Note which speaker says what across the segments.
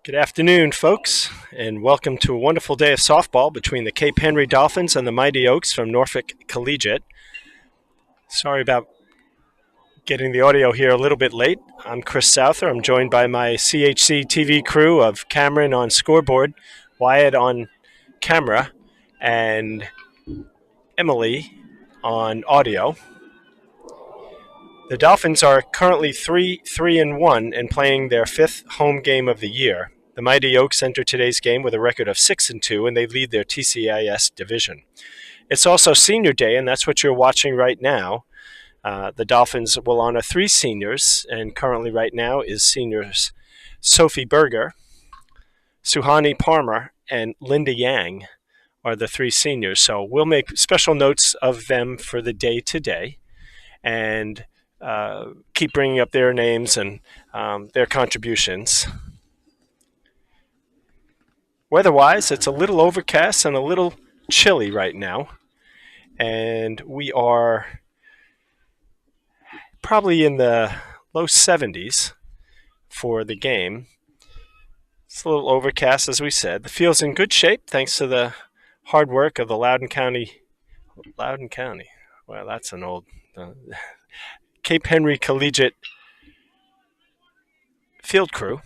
Speaker 1: Good afternoon, folks, and welcome to a wonderful day of softball between the Cape Henry Dolphins and the Mighty Oaks from Norfolk Collegiate. Sorry about getting the audio here a little bit late. I'm Chris Souther. I'm joined by my CHC TV crew of Cameron on scoreboard, Wyatt on camera, and Emily on audio. The Dolphins are currently 3-1 and playing their fifth home game of the year. The Mighty Oaks enter today's game with a record of 6-2, and they lead their TCIS division. It's also Senior Day, and that's what you're watching right now. The Dolphins will honor three seniors, and currently right now is seniors Sophie Berger, Suhani Palmer, and Linda Yang are the three seniors. So we'll make special notes of them for the day today, and keep bringing up their names and their contributions. Weather-wise, it's a little overcast and a little chilly right now, and we are probably in the low 70s for the game. It's a little overcast, as we said. The field's in good shape thanks to the hard work of the Loudoun County. Well, that's an old Cape Henry Collegiate field crew.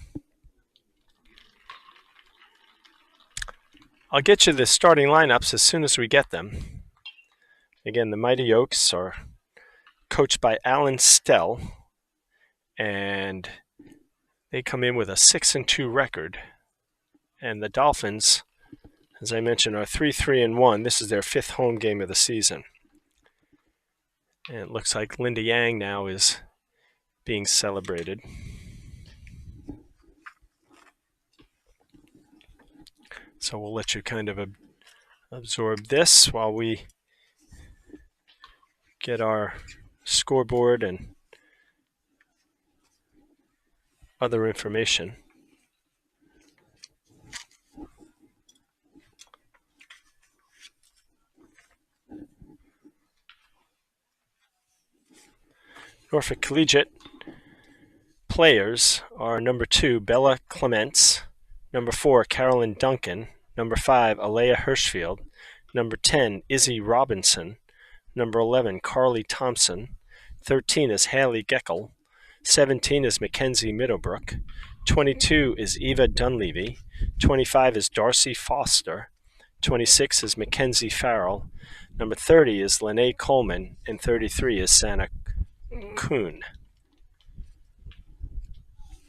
Speaker 1: I'll get you the starting lineups as soon as we get them. Again, the Mighty Oaks are coached by Alan Stell, and they come in with a 6-2 record. And the Dolphins, as I mentioned, are 3-1. This is their fifth home game of the season. And it looks like Linda Yang now is being celebrated. So we'll let you kind of absorb this while we get our scoreboard and other information. Norfolk Collegiate players are number 2, Bella Clements, number 4, Carolyn Duncan, number 5, Alea Hirschfield, number 10, Izzy Robinson, number 11, Carly Thompson, 13 is Haley Geckel, 17 is Mackenzie Middlebrook, 22 is Eva Dunleavy, 25 is Darcy Foster, 26 is Mackenzie Farrell, number 30 is Lene Coleman, and 33 is Santa Kuhn.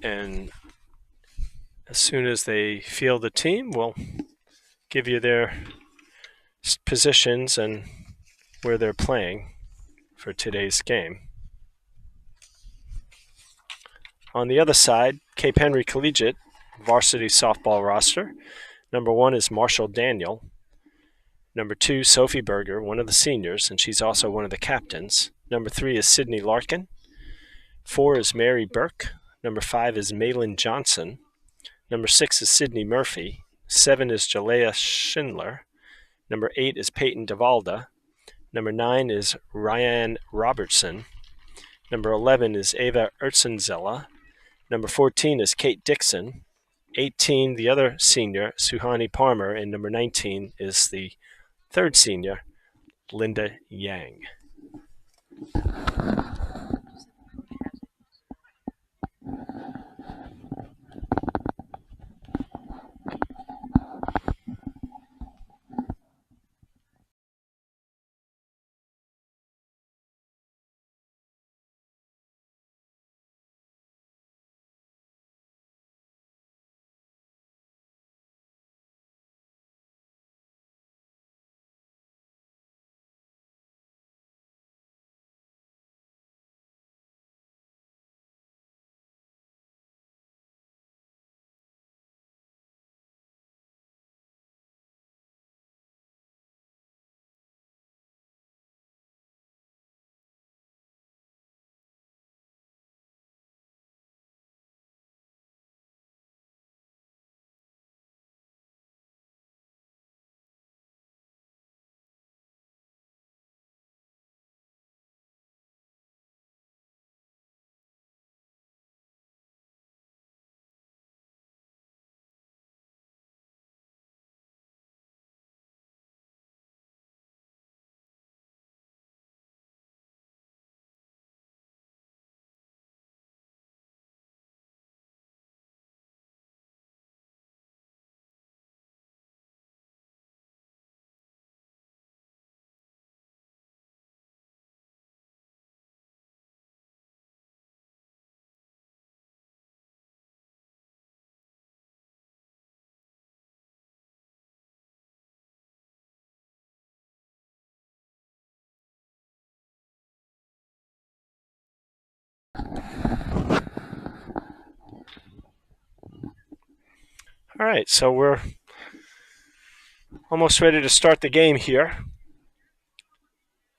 Speaker 1: And as soon as they field the team, we'll give you their positions and where they're playing for today's game. On the other side, Cape Henry Collegiate varsity softball roster. Number 1 is Marshall Daniel. Number 2, Sophie Berger, one of the seniors, and she's also one of the captains. Number 3 is Sydney Larkin. 4 is Mary Burke. Number 5 is Malin Johnson. Number 6 is Sydney Murphy. 7 is Jalea Schindler. Number 8 is Peyton Davalda. Number 9 is Ryan Robertson. Number 11 is Ava Ertzenzella. Number 14 is Kate Dixon. 18, the other senior, Suhani Palmer. And number 19 is the third senior, Linda Yang. All right, so we're almost ready to start the game here.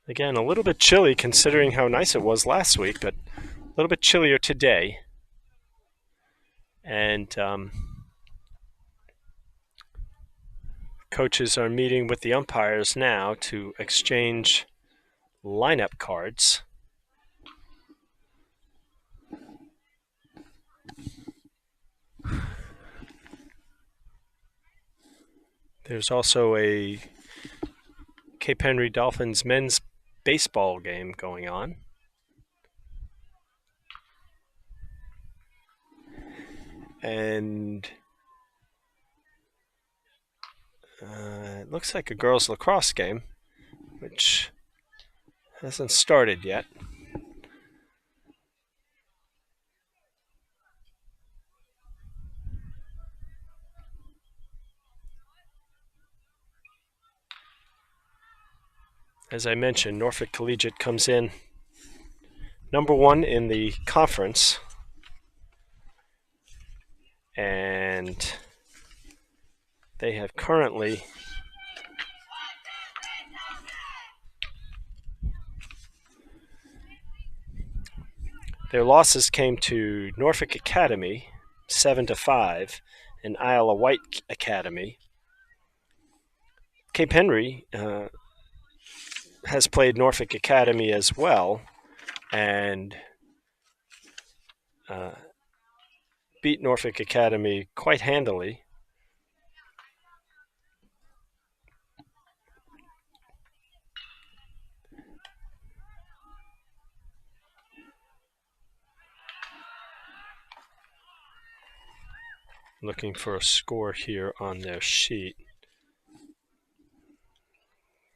Speaker 1: Again, a little bit chilly considering how nice it was last week, but a little bit chillier today. And coaches are meeting with the umpires now to exchange lineup cards. There's also a Cape Henry Dolphins men's baseball game going on. And it looks like a girls' lacrosse game, which hasn't started yet. As I mentioned, Norfolk Collegiate comes in number one in the conference, and they have currently their losses came to Norfolk Academy 7-5 and Isle of Wight Academy. Cape Henry has played Norfolk Academy as well and beat Norfolk Academy quite handily. Looking for a score here on their sheet.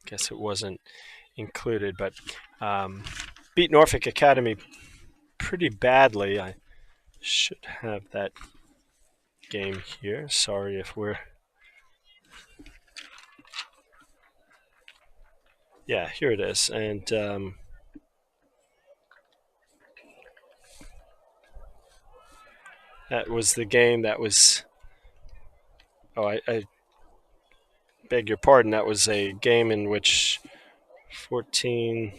Speaker 1: Guess it wasn't included, but beat Norfolk Academy pretty badly. I should have that game here. Sorry if we're... Yeah, here it is. And that was the game that was... Oh, I beg your pardon. That was a game in which 14...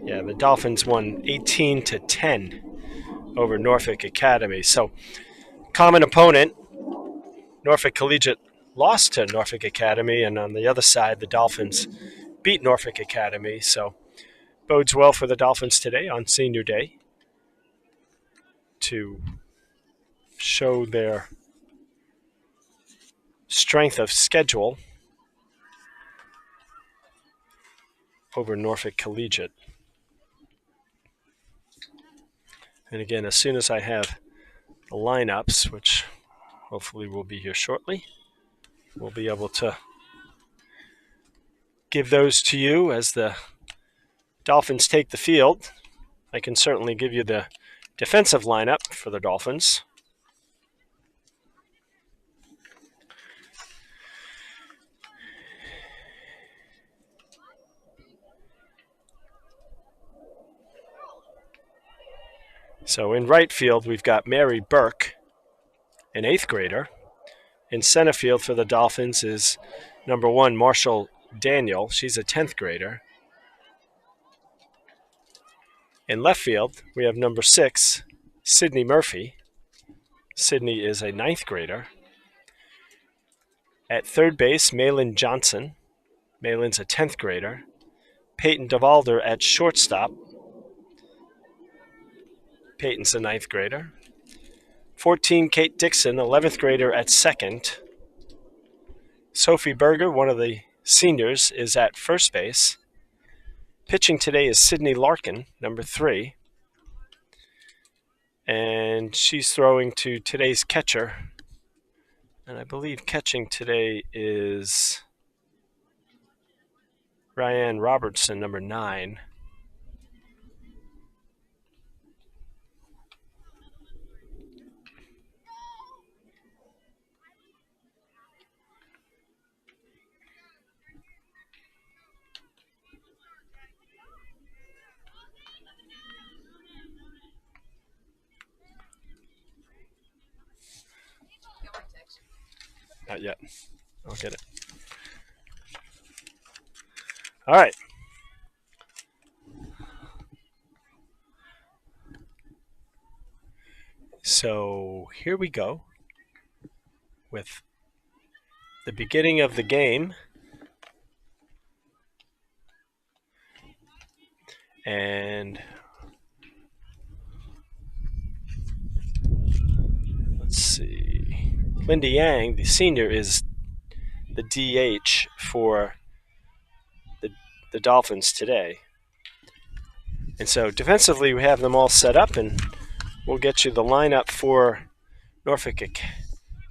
Speaker 1: Yeah, the Dolphins won 18-10 over Norfolk Academy. So, common opponent, Norfolk Collegiate lost to Norfolk Academy, and on the other side, the Dolphins beat Norfolk Academy. So, bodes well for the Dolphins today on Senior Day to show their strength of schedule over Norfolk Collegiate. And again, as soon as I have the lineups, which hopefully will be here shortly, we'll be able to give those to you as the Dolphins take the field. I can certainly give you the defensive lineup for the Dolphins. So in right field, we've got Mary Burke, an 8th grader. In center field for the Dolphins is number 1, Marshall Daniel. She's a 10th grader. In left field, we have number 6, Sydney Murphy. Sydney is a 9th grader. At third base, Malin Johnson. Malin's a 10th grader. Peyton DeValder at shortstop. Peyton's a 9th grader. 14, Kate Dixon, 11th grader at second. Sophie Berger, one of the seniors, is at first base. Pitching today is Sydney Larkin, number 3. And she's throwing to today's catcher. And I believe catching today is Ryan Robertson, number 9. Not yet. I'll get it. All right. So here we go with the beginning of the game. And let's see. Linda Yang, the senior, is the DH for the Dolphins today. And so defensively, we have them all set up, and we'll get you the lineup for Norfolk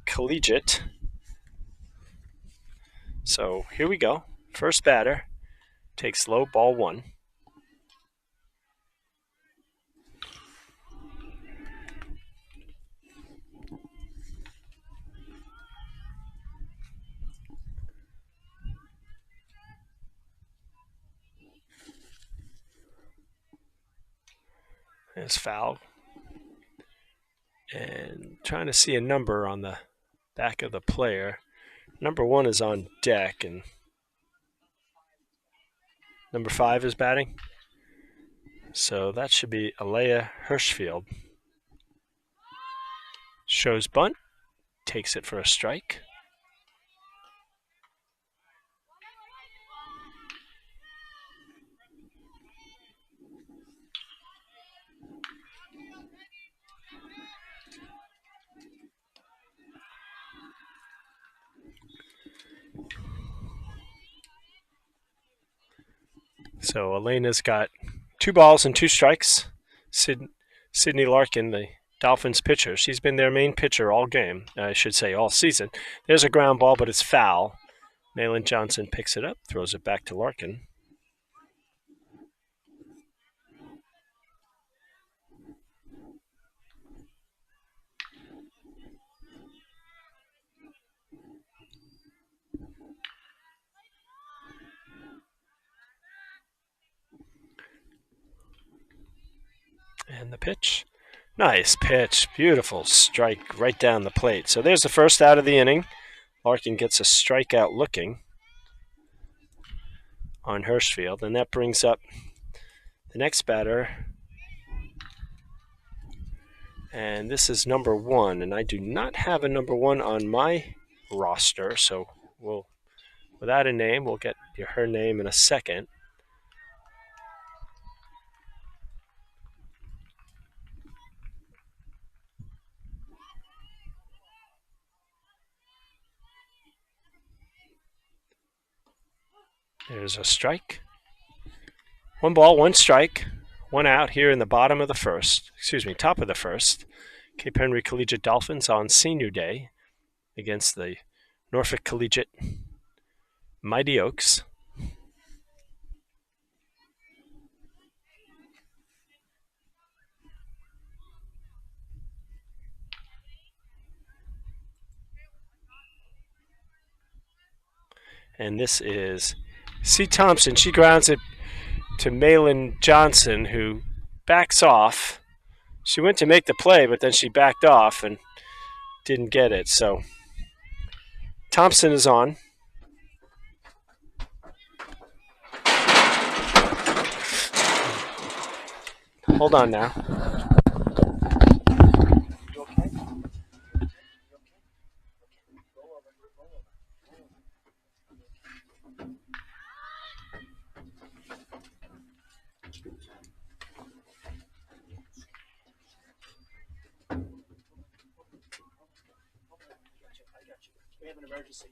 Speaker 1: Collegiate. So here we go. First batter takes low, ball 1. There's foul. And trying to see a number on the back of the player. Number 1 is on deck, and number 5 is batting. So that should be Alea Hirschfield. Shows bunt, takes it for a strike. So Elena's got 2 balls and 2 strikes. Sydney Larkin, the Dolphins pitcher, she's been their main pitcher all game, I should say all season. There's a ground ball, but it's foul. Malin Johnson picks it up, throws it back to Larkin. And the pitch. Nice pitch. Beautiful strike right down the plate. So there's the first out of the inning. Larkin gets a strikeout looking on Hirschfield, and that brings up the next batter. And this is number 1, and I do not have a number 1 on my roster, so we'll, without a name, we'll get her name in a second. There's a strike. 1 ball, 1 strike, 1 out here in the top of the first. Cape Henry Collegiate Dolphins on senior day against the Norfolk Collegiate Mighty Oaks. And this is C. Thompson. She grounds it to Malin Johnson, who backs off. She went to make the play, but then she backed off and didn't get it. So Thompson is on. Hold on now. We have an emergency.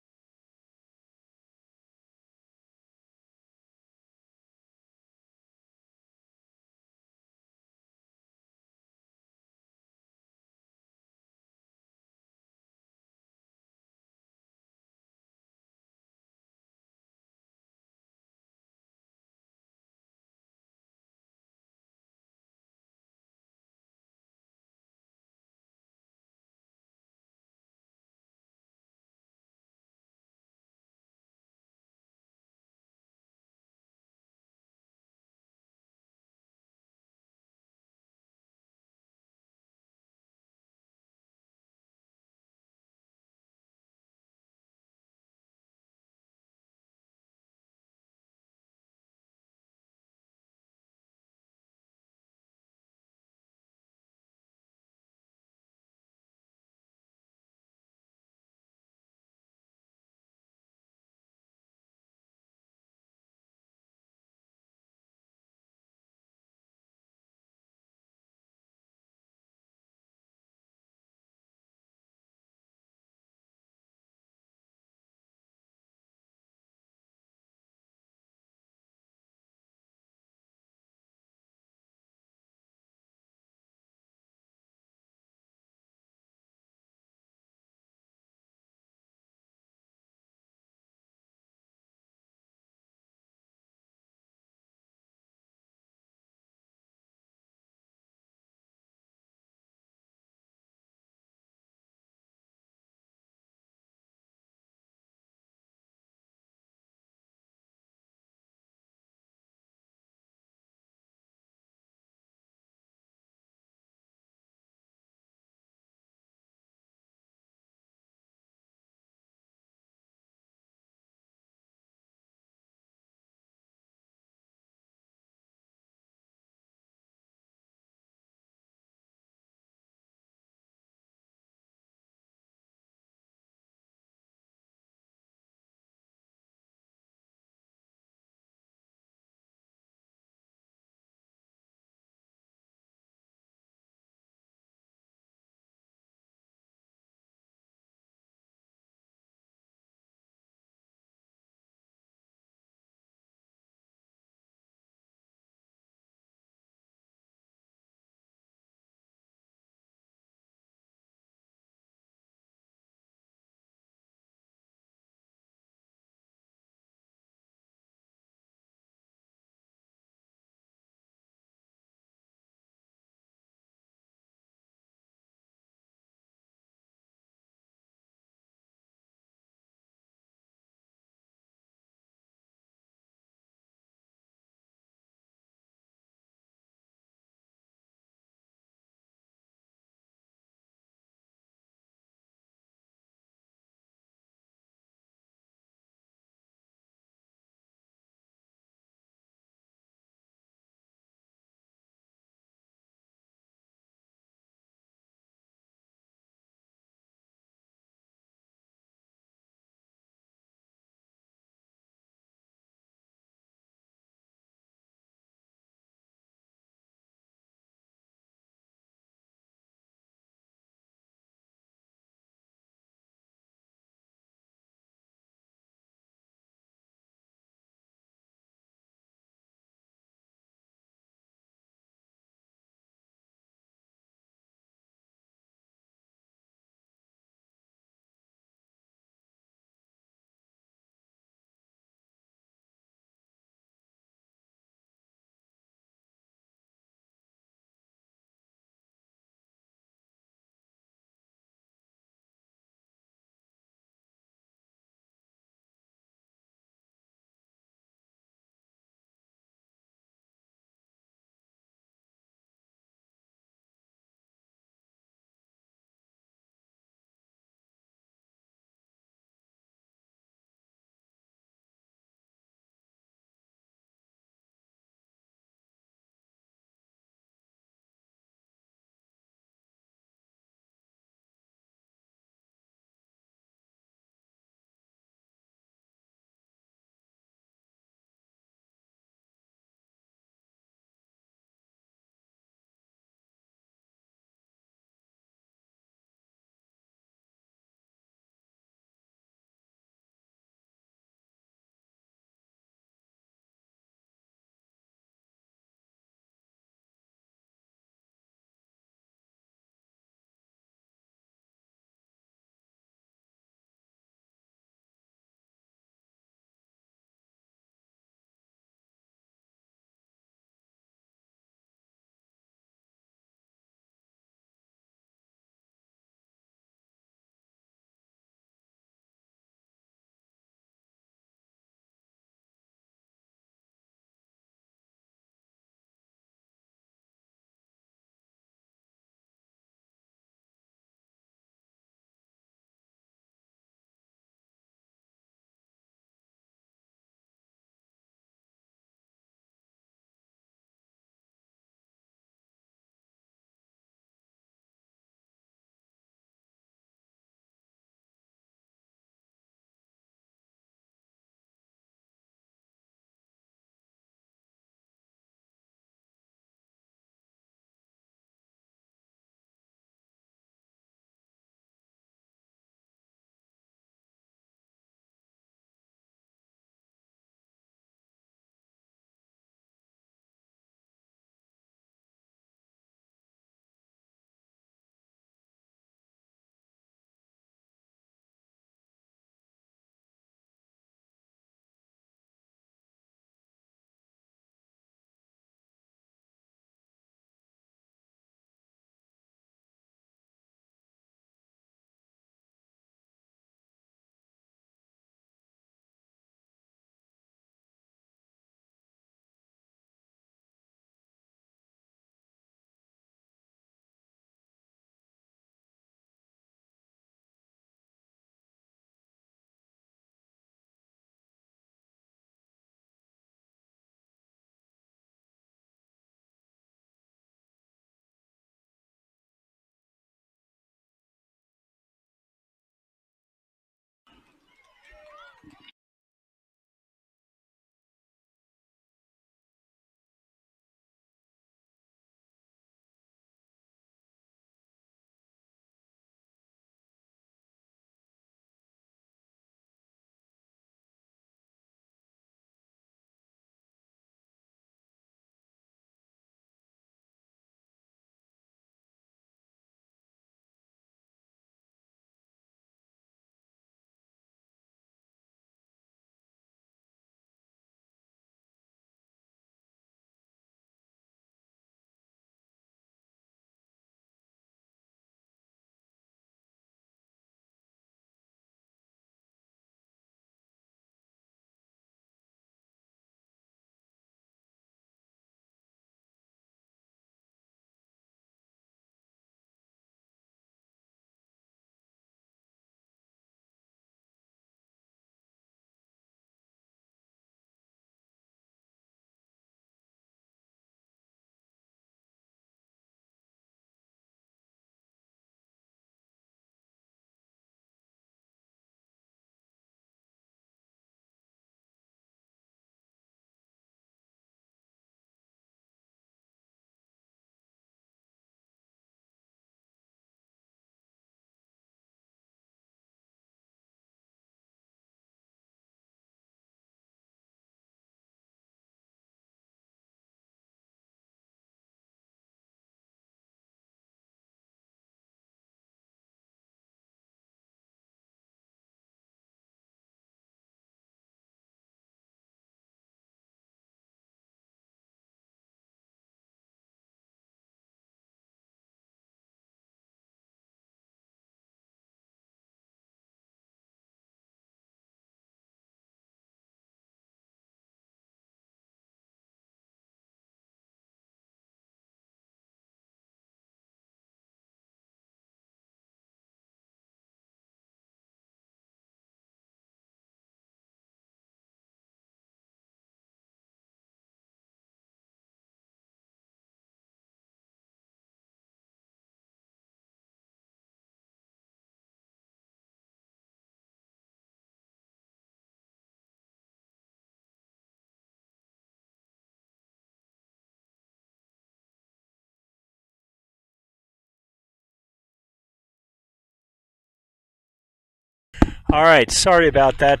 Speaker 1: All right, sorry about that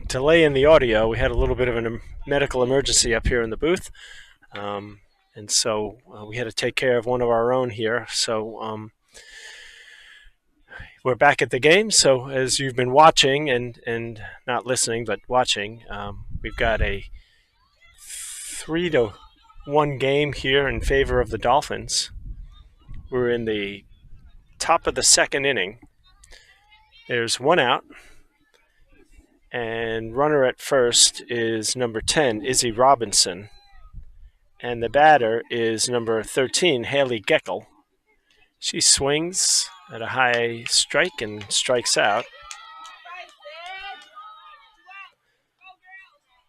Speaker 1: delay in the audio. We had a little bit of a medical emergency up here in the booth, and so we had to take care of one of our own here. So we're back at the game. So as you've been watching and not listening but watching, we've got a 3-1 game here in favor of the Dolphins. We're in the top of the second inning. There's one out. And runner at first is number 10, Izzy Robinson. And the batter is number 13, Haley Geckel. She swings at a high strike and strikes out.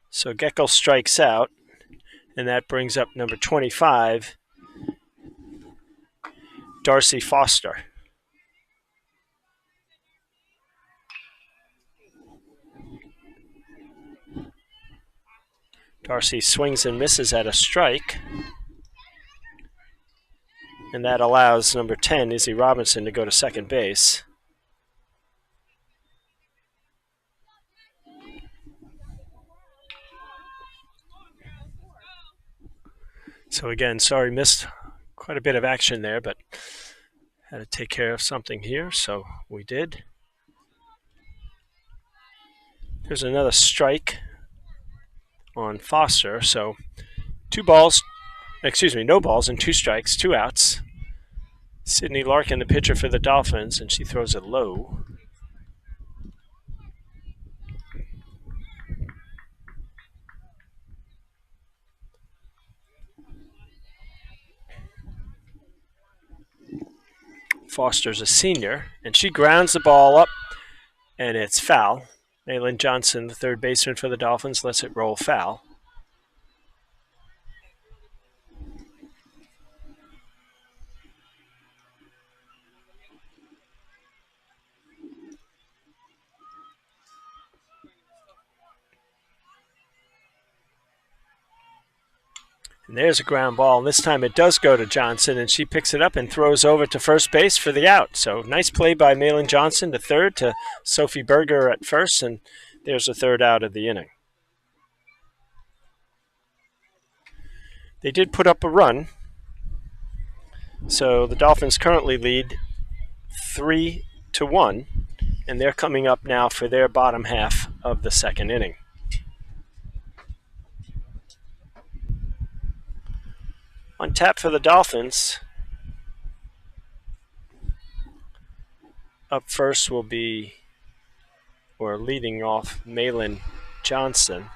Speaker 1: So Geckel strikes out, and that brings up number 25, Darcy Foster. Darcy swings and misses at a strike, and that allows number 10, Izzy Robinson, to go to second base. So again, sorry, missed quite a bit of action there, but had to take care of something here, so we did. There's another strike on Foster, so no balls and 2 strikes, 2 outs. Sydney Larkin, the pitcher for the Dolphins, and she throws it low. Foster's a senior, and she grounds the ball up, and it's foul. Malin Johnson, the third baseman for the Dolphins, lets it roll foul. And there's a ground ball, and this time it does go to Johnson, and she picks it up and throws over to first base for the out. So nice play by Malin Johnson to third, to Sophie Berger at first, and there's a third out of the inning. They did put up a run, so the Dolphins currently lead 3-1, and they're coming up now for their bottom half of the second inning. On tap for the Dolphins, up first will be, or leading off, Malin Johnson.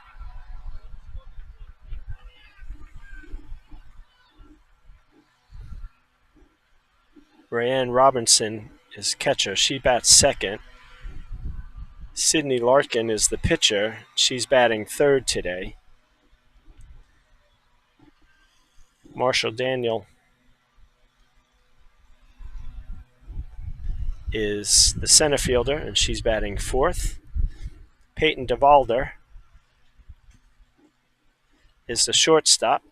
Speaker 1: Rayanne Robinson is catcher. She bats second. Sydney Larkin is the pitcher. She's batting third today. Marshall Daniel is the center fielder, and she's batting fourth. Peyton DeValder is the shortstop.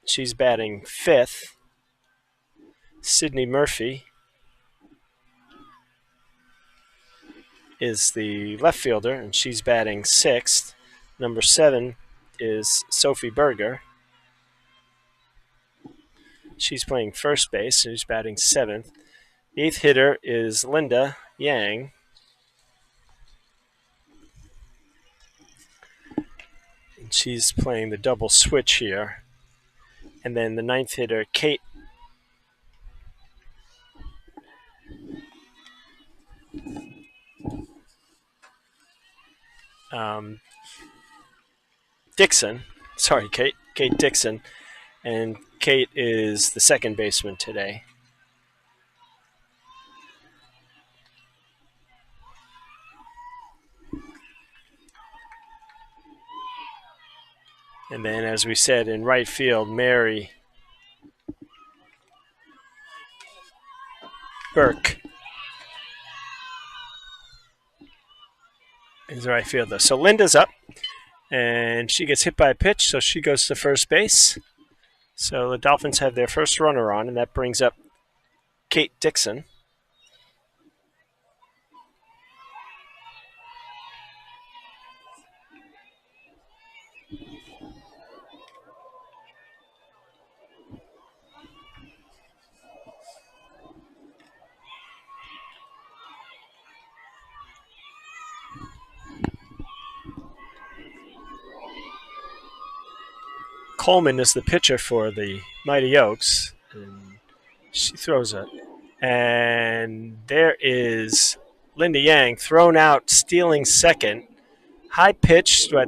Speaker 1: She's batting fifth. Sydney Murphy is the left fielder, and she's batting sixth. Number 7 is Sophie Berger. She's playing first base, so she's batting seventh. The 8th hitter is Linda Yang. And she's playing the double switch here. And then the 9th hitter, Kate Dixon. Sorry, Kate Dixon. And Kate is the second baseman today. And then, as we said, in right field, Mary Burke is the right fielder. So Linda's up, and she gets hit by a pitch, so she goes to first base. So the Dolphins have their first runner on, and that brings up Kate Dixon. Coleman is the pitcher for the Mighty Oaks. And she throws it. And there is Linda Yang thrown out, stealing second. High pitch, what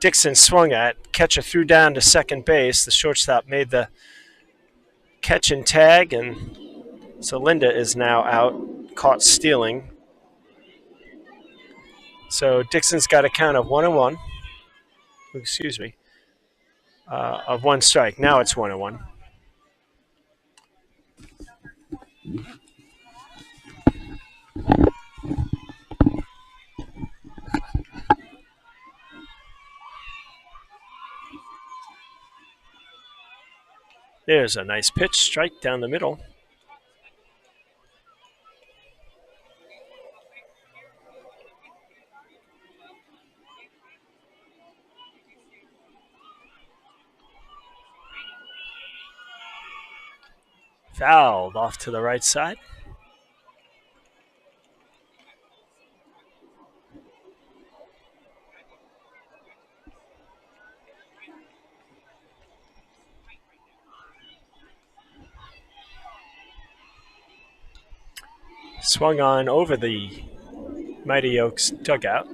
Speaker 1: Dixon swung at. Catcher threw down to second base. The shortstop made the catch and tag, and so Linda is now out, caught stealing. So Dixon's got a count of 1-1. Excuse me. Of one strike. Now it's 1-1. There's a nice pitch, strike down the middle. Fouled off to the right side. Swung on over the Mighty Oaks dugout.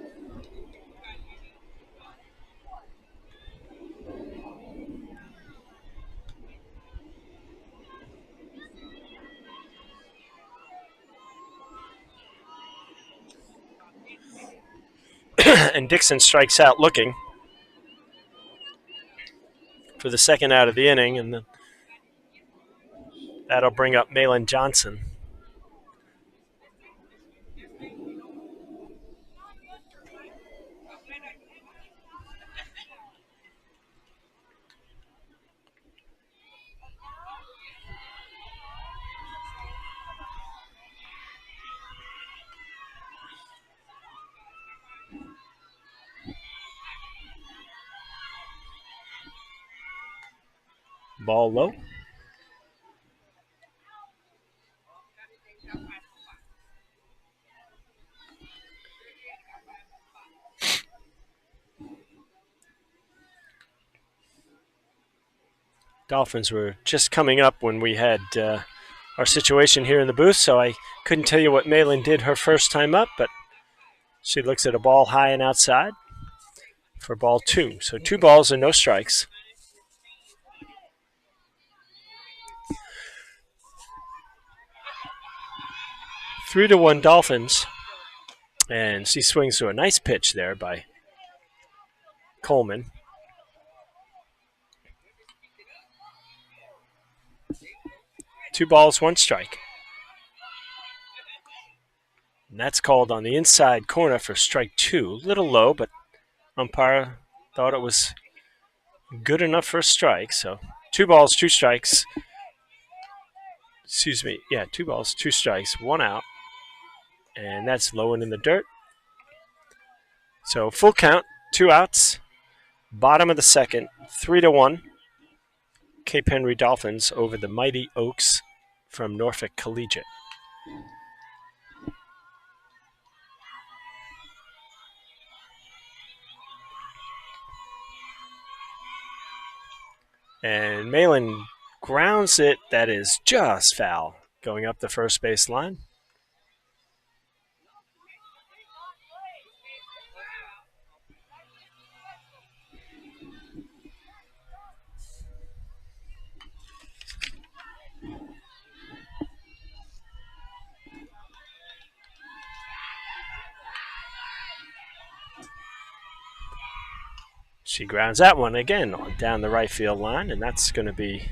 Speaker 1: And Dixon strikes out looking for the second out of the inning, and that'll bring up Malin Johnson. Ball low. Dolphins were just coming up when we had our situation here in the booth, so I couldn't tell you what Malin did her first time up, but she looks at a ball high and outside for ball 2. So 2 balls and no strikes. Three to 1 Dolphins, and she swings to a nice pitch there by Coleman. Two balls, 1 strike. And that's called on the inside corner for strike 2. A little low, but umpire thought it was good enough for a strike. So 2 balls, 2 strikes. Excuse me. Yeah, 2 balls, 2 strikes, 1 out. And that's low and in the dirt. So full count, 2 outs. Bottom of the second, 3 to 1. Cape Henry Dolphins over the Mighty Oaks from Norfolk Collegiate. And Malin grounds it. That is just foul going up the first base line. She grounds that one again down the right field line, and that's going to be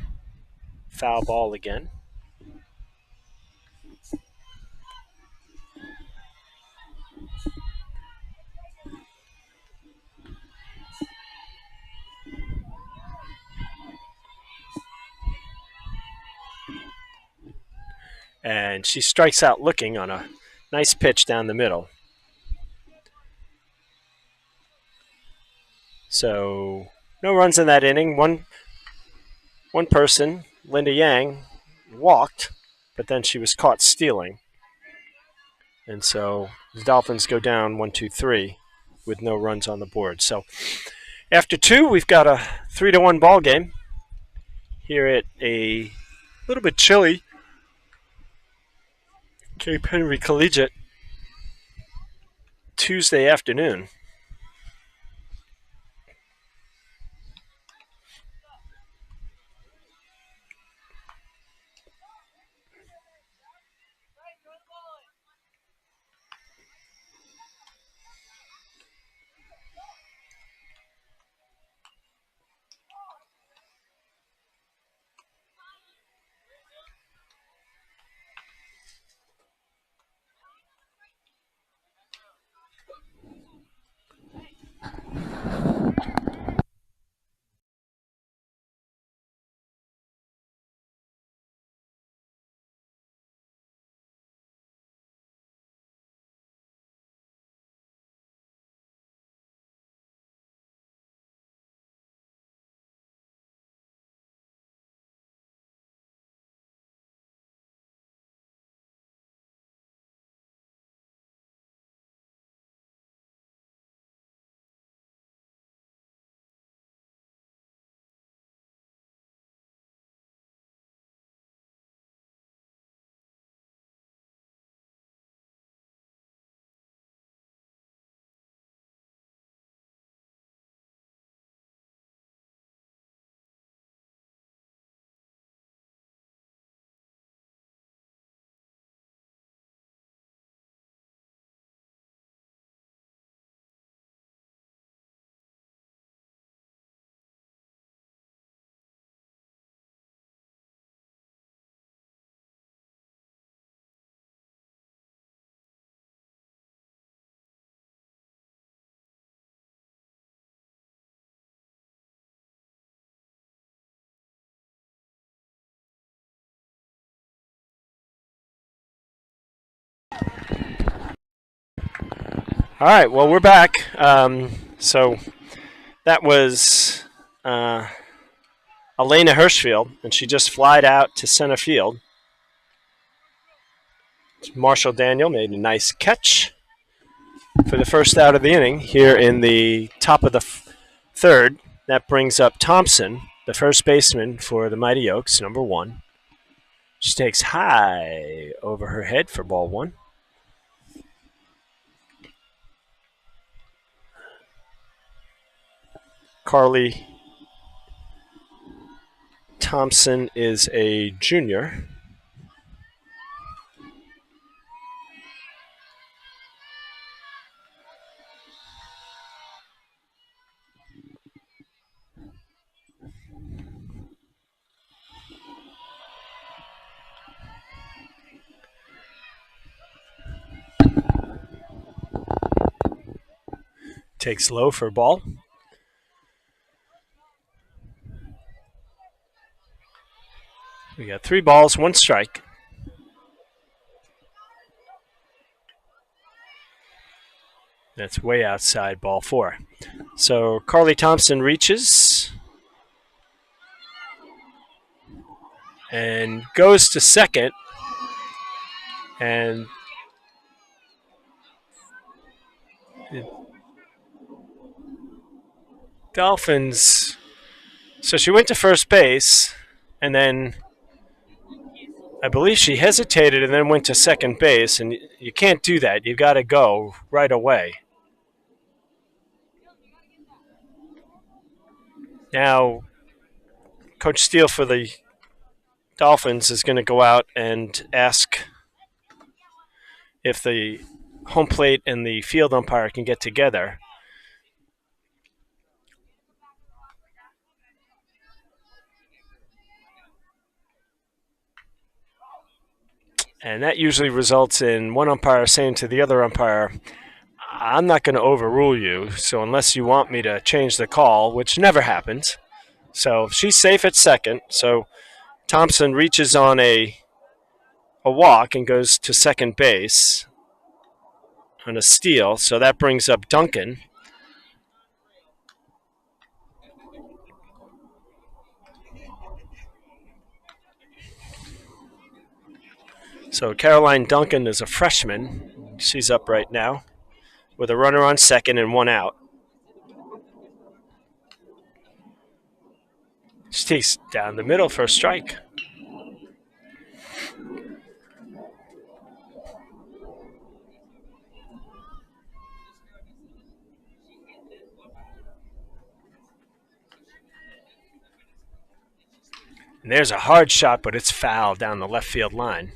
Speaker 1: foul ball again. And she strikes out looking on a nice pitch down the middle. So no runs in that inning. One person, Linda Yang, walked, but then she was caught stealing. And so the Dolphins go down 1-2-3 with no runs on the board. So After two, we've got a 3-1 ball game here at a little bit chilly Cape Henry Collegiate Tuesday afternoon. All right, well, we're back. So that was Elena Hirschfield, and she just flied out to center field. Marshall Daniel made a nice catch for the first out of the inning here in the top of the third. That brings up Thompson, the first baseman for the Mighty Oaks, number 1. She takes high over her head for ball 1. Carly Thompson is a junior. Takes low for ball. We got 3 balls, 1 strike. That's way outside ball 4. So Carly Thompson reaches and goes to second. And the Dolphins. So she went to first base, and then I believe she hesitated and then went to second base. And you can't do that. You've got to go right away. Now, Coach Steele for the Dolphins is going to go out and ask if the home plate and the field umpire can get together. And that usually results in one umpire saying to the other umpire, I'm not going to overrule you, so unless you want me to change the call, which never happens. So she's safe at second. So Thompson reaches on a walk and goes to second base on a steal. So that brings up Duncan. So Caroline Duncan is a freshman. She's up right now with a runner on second and 1 out. She takes down the middle for a strike. And there's a hard shot, but it's foul down the left field line.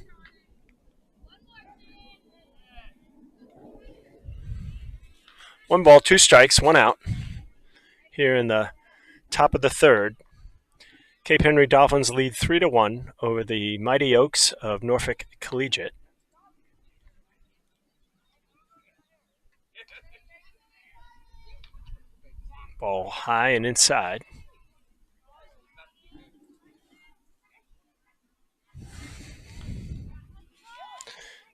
Speaker 1: One ball, two strikes, one out. Here in the top of the third, Cape Henry Dolphins lead 3-1 over the Mighty Oaks of Norfolk Collegiate. Ball high and inside.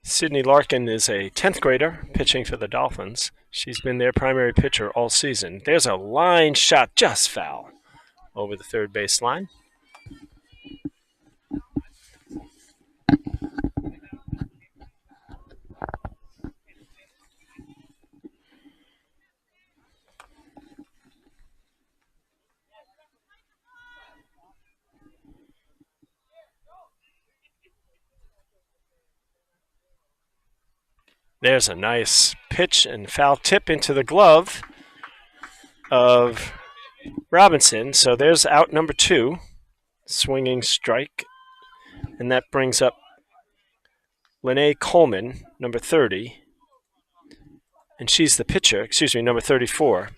Speaker 1: Sydney Larkin is a 10th grader pitching for the Dolphins. She's been their primary pitcher all season. There's a line shot, just foul over the third base line. There's a nice pitch and foul tip into the glove of Robinson. So there's out number two, swinging strike. And that brings up Lene Coleman, number 30. And she's the pitcher, number 34.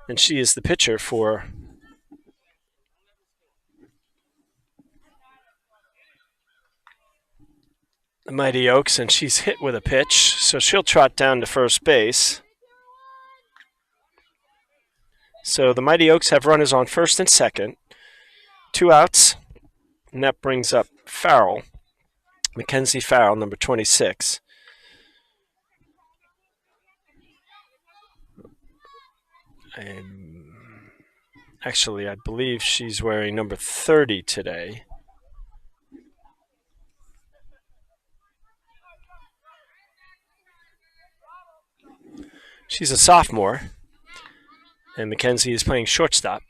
Speaker 1: And she is the pitcher for the Mighty Oaks, and she's hit with a pitch, so she'll trot down to first base. So the Mighty Oaks have runners on first and second, two outs, and that brings up Farrell, Mackenzie Farrell, number 26. Actually, I believe she's wearing number 30 today. She's a sophomore, and Mackenzie is playing shortstop.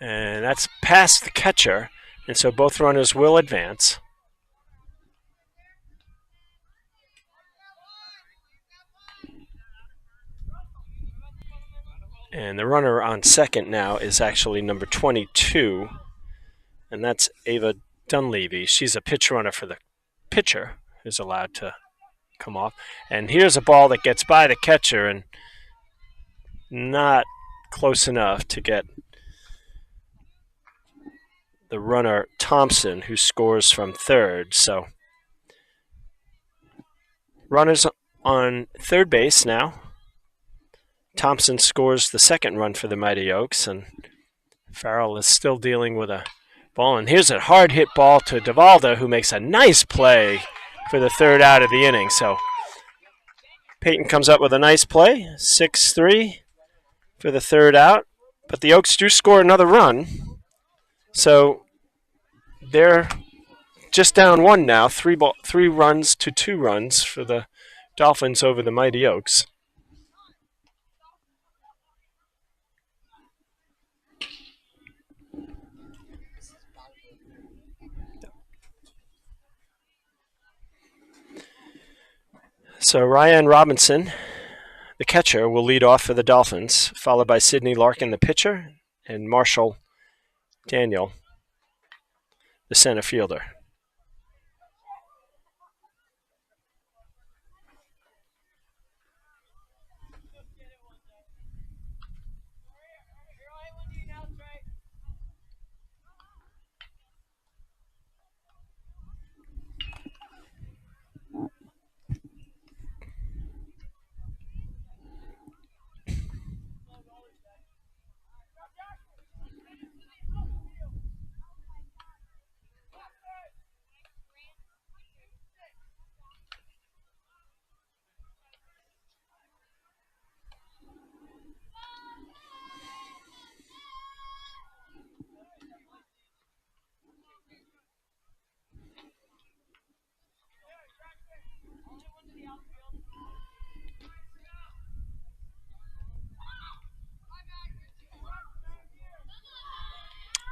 Speaker 1: And that's past the catcher, and so both runners will advance. And the runner on second now is actually number 22, and that's Ava Dunleavy. She's a pitch runner for the pitcher who's allowed to come off. And here's a ball that gets by the catcher and not close enough to get the runner Thompson, who scores from third. So runners on third base now. Thompson scores the second run for the Mighty Oaks, and Farrell is still dealing with a ball. And here's a hard hit ball to Davalda, who makes a nice play for the third out of the inning. So Peyton comes up with a nice play, 6-3 for the third out. But the Oaks do score another run. So they're just down one now, three runs to 2 runs for the Dolphins over the Mighty Oaks. So Ryan Robinson, the catcher, will lead off for the Dolphins, followed by Sydney Larkin, the pitcher, and Marshall Daniel, the center fielder.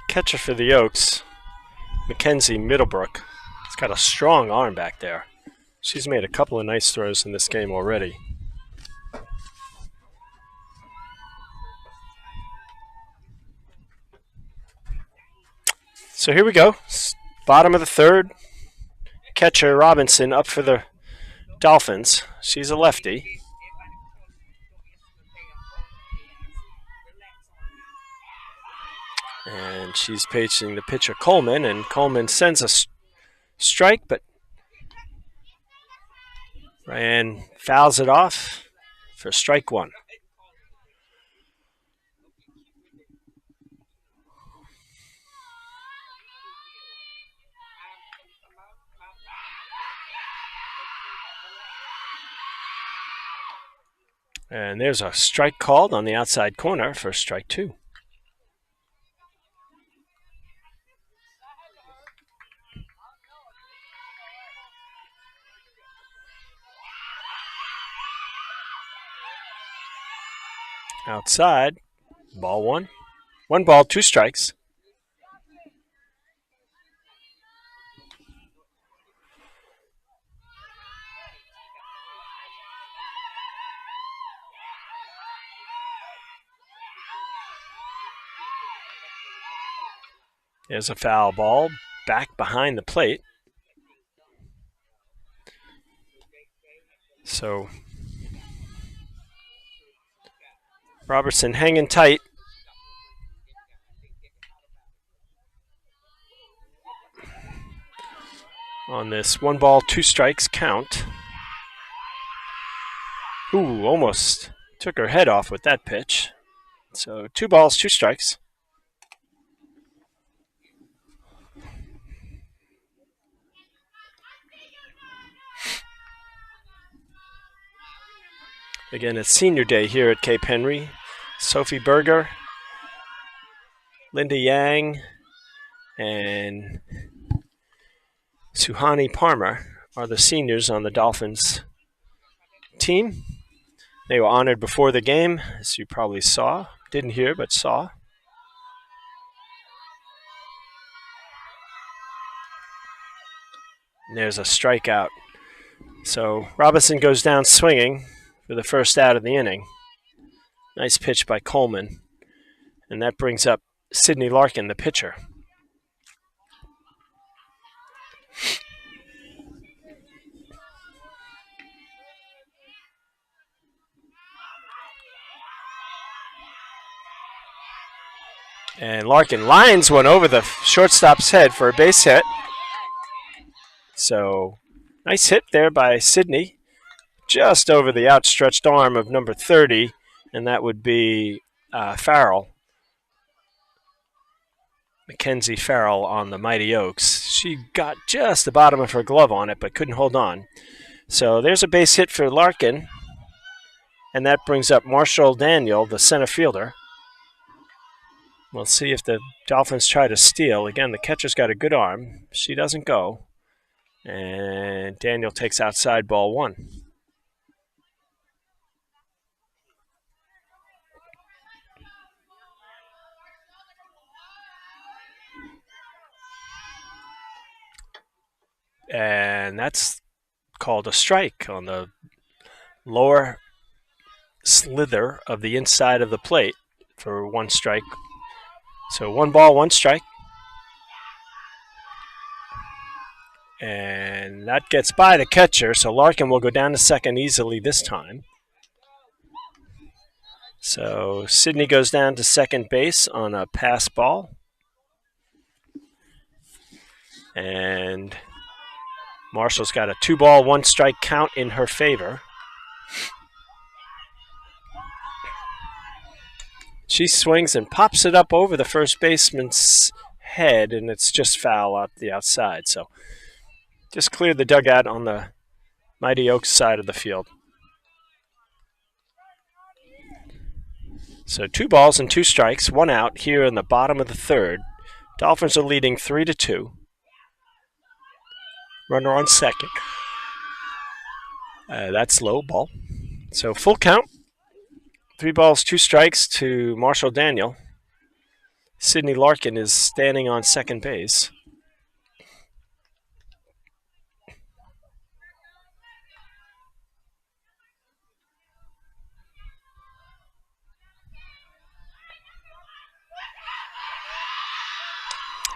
Speaker 1: catcher for the Oaks, Mackenzie Middlebrook, has got a strong arm back there. She's made a couple of nice throws in this game already. So here we go. Bottom of the third. Catcher Robinson up for the Dolphins. She's a lefty. And she's facing the pitcher Coleman, and Coleman sends a strike, but Ryan fouls it off for strike one. And there's a strike called on the outside corner for strike two. Outside, ball one. 1 ball, 2 strikes. There's a foul ball back behind the plate. So Robertson hanging tight. On this 1 ball, 2 strikes count. Ooh, almost took her head off with that pitch. So 2 balls, 2 strikes. Again, it's senior day here at Cape Henry. Sophie Berger, Linda Yang, and Suhani Parmer are the seniors on the Dolphins team. They were honored before the game, as you probably saw. Didn't hear, but saw. And there's a strikeout. So Robinson goes down swinging for the first out of the inning. Nice pitch by Coleman. And that brings up Sydney Larkin, the pitcher. And Larkin lines one over the shortstop's head for a base hit. So nice hit there by Sydney. Just over the outstretched arm of number 30, and that would be Farrell. Mackenzie Farrell on the Mighty Oaks. She got just the bottom of her glove on it, but couldn't hold on. So there's a base hit for Larkin, and that brings up Marshall Daniel, the center fielder. We'll see if the Dolphins try to steal. Again, the catcher's got a good arm. She doesn't go. And Daniel takes outside ball one. And that's called a strike on the lower slither of the inside of the plate for 1 strike. So 1 ball, 1 strike. And that gets by the catcher, so Larkin will go down to second easily this time. So Sydney goes down to second base on a pass ball. And Marshall's got a 2 ball, 1 strike count in her favor. She swings and pops it up over the first baseman's head, and it's just foul out the outside. So just cleared the dugout on the Mighty Oaks side of the field. So 2 balls and 2 strikes, 1 out here in the bottom of the third. Dolphins are leading 3-2. Runner on second. That's low ball. So full count. 3 balls, 2 strikes to Marshall Daniel. Sydney Larkin is standing on second base.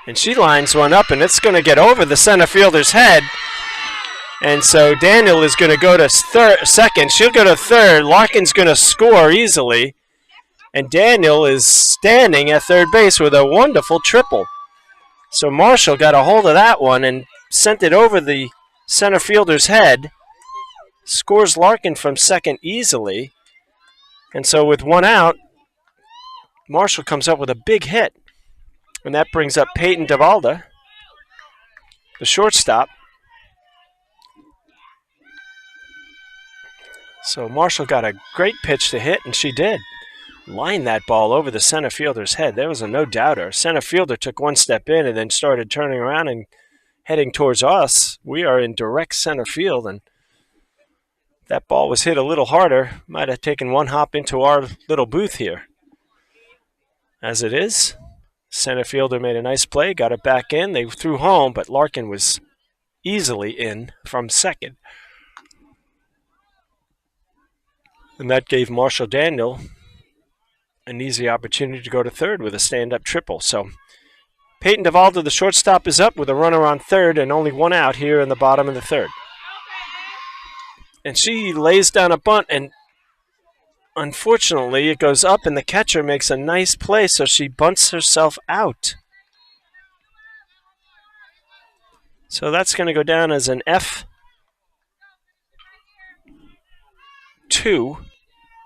Speaker 1: And she lines one up, and it's going to get over the center fielder's head. And so Daniel is going to go to second. She'll go to third. Larkin's going to score easily. And Daniel is standing at third base with a wonderful triple. So Marshall got a hold of that one and sent it over the center fielder's head. Scores Larkin from second easily. And so with one out, Marshall comes up with a big hit. And that brings up Peyton DeValda, the shortstop. So Marshall got a great pitch to hit, and she did. Line that ball over the center fielder's head. There was a no-doubter. Center fielder took one step in and then started turning around and heading towards us. We are in direct center field, and that ball was hit a little harder. Might have taken one hop into our little booth here. As it is, center fielder made a nice play, got it back in. They threw home, but Larkin was easily in from second. And that gave Marshall Daniel an easy opportunity to go to third with a stand-up triple. So Peyton DeValda, the shortstop, is up with a runner on third and only one out here in the bottom of the third. And she lays down a bunt, and unfortunately it goes up, and the catcher makes a nice play, so she bunts herself out. So that's going to go down as an F2,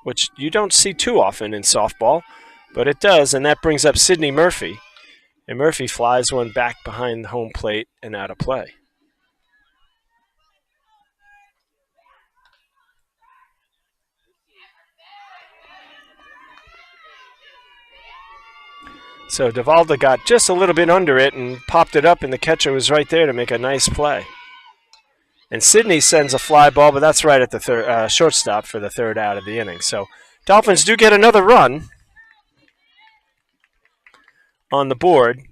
Speaker 1: which you don't see too often in softball, but it does, and that brings up Sydney Murphy. And Murphy flies one back behind the home plate and out of play. So DeValda got just a little bit under it and popped it up, and the catcher was right there to make a nice play. And Sydney sends a fly ball, but that's right at the shortstop for the third out of the inning. So Dolphins do get another run on the board,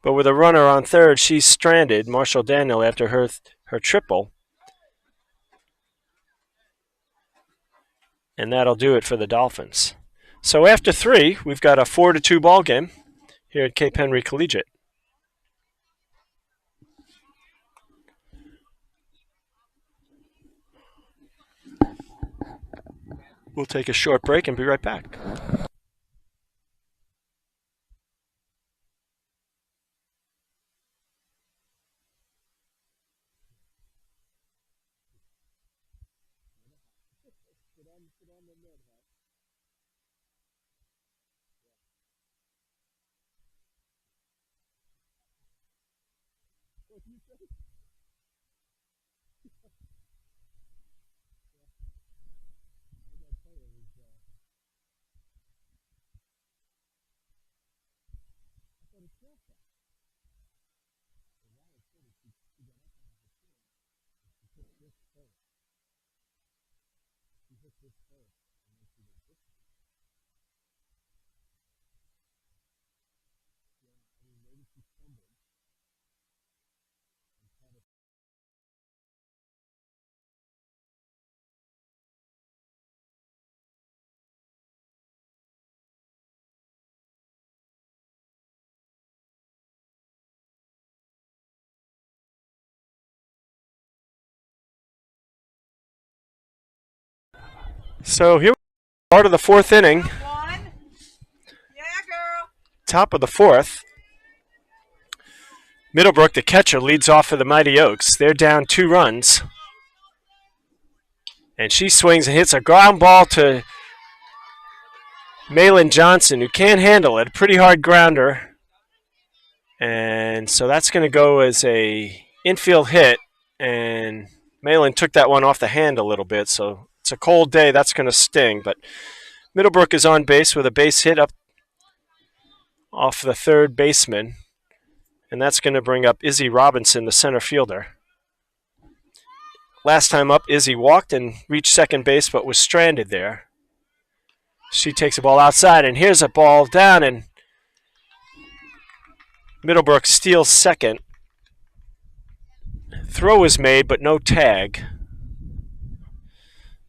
Speaker 1: but with a runner on third, she's stranded, Marshall Daniel, after her triple. And that'll do it for the Dolphins. So after three, we've got a 4-2 ball game here at Cape Henry Collegiate. We'll take a short break and be right back. So here we are, part of the fourth inning. Top of the fourth. Middlebrook, the catcher, leads off for the Mighty Oaks. They're down 2 runs. And she swings and hits a ground ball to Malin Johnson, who can't handle it. A pretty hard grounder. And so that's going to go as a infield hit. And Malin took that one off the hand a little bit, so it's a cold day. That's going to sting. But Middlebrook is on base with a base hit up off the third baseman. And that's going to bring up Izzy Robinson, the center fielder. Last time up, Izzy walked and reached second base, but was stranded there. She takes the ball outside, and here's a ball down, and Middlebrook steals second. Throw is made, but no tag.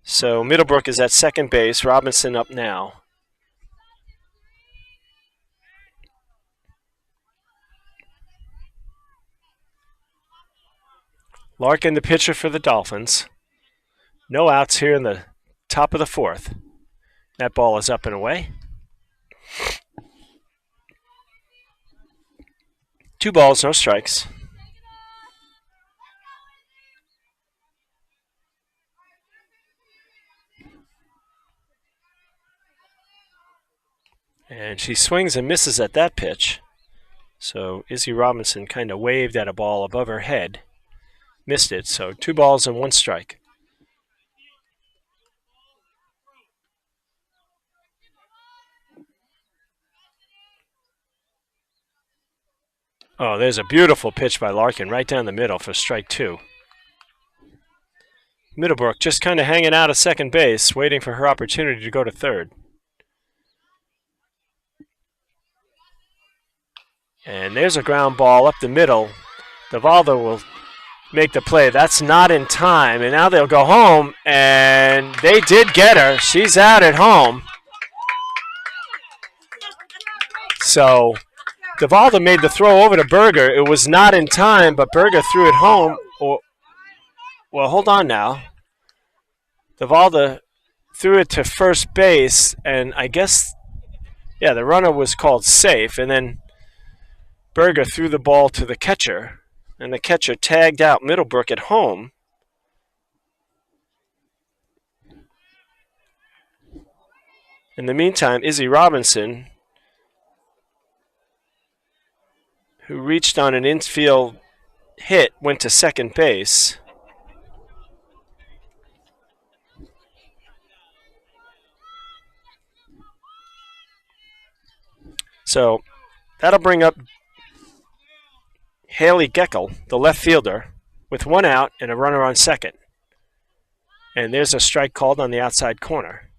Speaker 1: So Middlebrook is at second base. Robinson up now. Larkin, the pitcher for the Dolphins. No outs here in the top of the fourth. That ball is up and away. 2 balls, no strikes. And she swings and misses at that pitch. So Izzy Robinson kind of waved at a ball above her head. Missed it, so 2 balls and 1 strike. Oh, there's a beautiful pitch by Larkin right down the middle for strike 2. Middlebrook just kind of hanging out at second base, waiting for her opportunity to go to third. And there's a ground ball up the middle. Davalda will make the play. That's not in time, and now they'll go home, and they did get her. She's out at home. So Davalda made the throw over to Berger. It was not in time, but Berger threw it home. Well, hold on now. Davalda threw it to first base, and I guess, yeah, the runner was called safe, and then Berger threw the ball to the catcher, and the catcher tagged out Middlebrook at home. In the meantime, Izzy Robinson, who reached on an infield hit, went to second base. So that'll bring up Haley Geckel, the left fielder, with 1 out and a runner on second. And there's a strike called on the outside corner.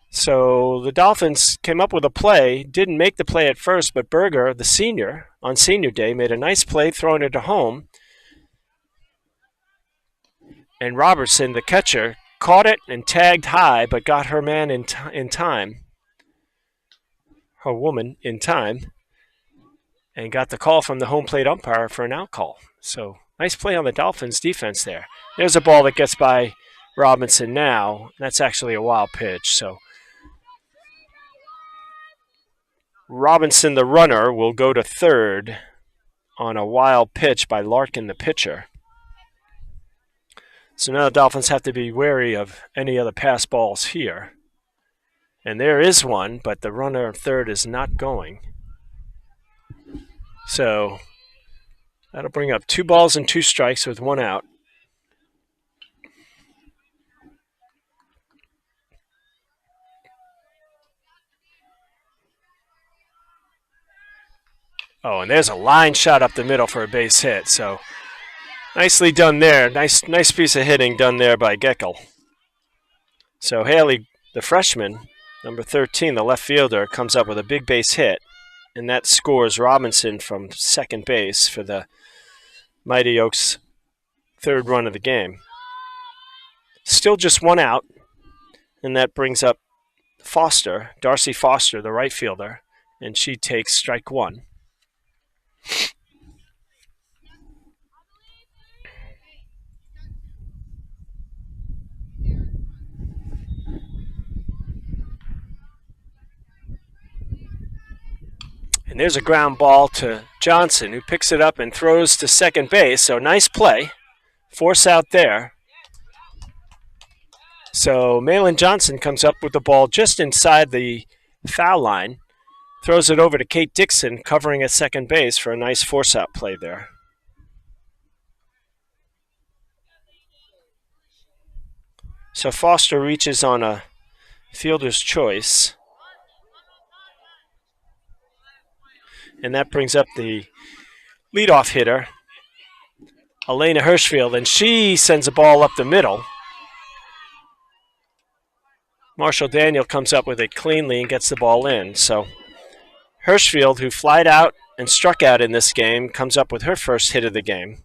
Speaker 1: So the Dolphins came up with a play, didn't make the play at first, but Berger, the senior, on senior day, made a nice play throwing it to home. And Robertson, the catcher, caught it and tagged high, but got her man in time. Her woman in time. And got the call from the home plate umpire for an out call. So nice play on the Dolphins' defense there. There's a ball that gets by Robinson now. That's actually a wild pitch. So Robinson, the runner, will go to third on a wild pitch by Larkin, the pitcher. So now the Dolphins have to be wary of any other pass balls here. And there is one, but the runner at third is not going. So that'll bring up 2 balls and 2 strikes with 1 out. Oh, and there's a line shot up the middle for a base hit. So nicely done there. Nice piece of hitting done there by Geckel. So Haley, the freshman, number 13, the left fielder, comes up with a big base hit. And that scores Robinson from second base for the Mighty Oaks' 3rd run of the game. Still just 1 out, and that brings up Foster, Darcy Foster, the right fielder, and she takes strike 1. And there's a ground ball to Johnson, who picks it up and throws to second base. So nice play. Force out there. So Malin Johnson comes up with the ball just inside the foul line. Throws it over to Kate Dixon, covering at second base for a nice force out play there. So Foster reaches on a fielder's choice. And that brings up the leadoff hitter, Elena Hirschfield, and she sends a ball up the middle. Marshall Daniel comes up with it cleanly and gets the ball in. So Hirschfield, who flied out and struck out in this game, comes up with her first hit of the game.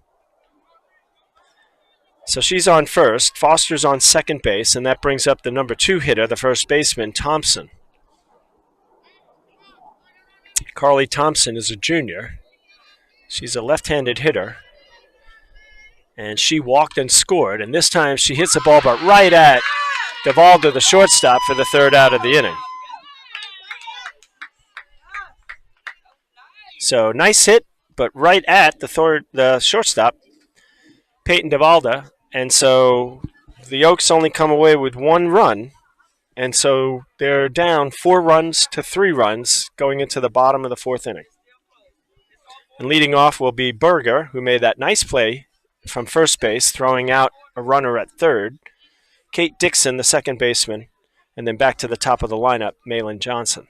Speaker 1: So she's on first. Foster's on second base, and that brings up the number 2 hitter, the first baseman, Thompson. Carly Thompson is a junior. She's a left-handed hitter. And she walked and scored. And this time she hits the ball, but right at Devalda, the shortstop, for the third out of the inning. So nice hit, but right at the shortstop, Peyton Devalda. And so the Oaks only come away with 1 run. And so they're down 4 runs to 3 runs going into the bottom of the 4th inning. And leading off will be Berger, who made that nice play from first base, throwing out a runner at third. Kate Dixon, the second baseman, and then back to the top of the lineup, Malin Johnson.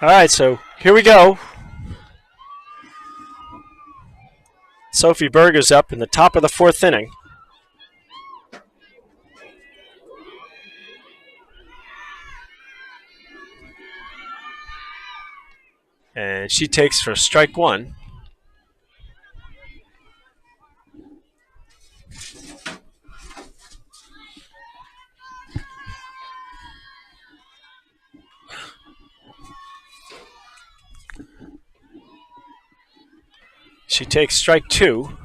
Speaker 1: All right, so here we go. Sophie Berger's up in the top of the 4th inning. And she takes for strike 1. She takes strike 2.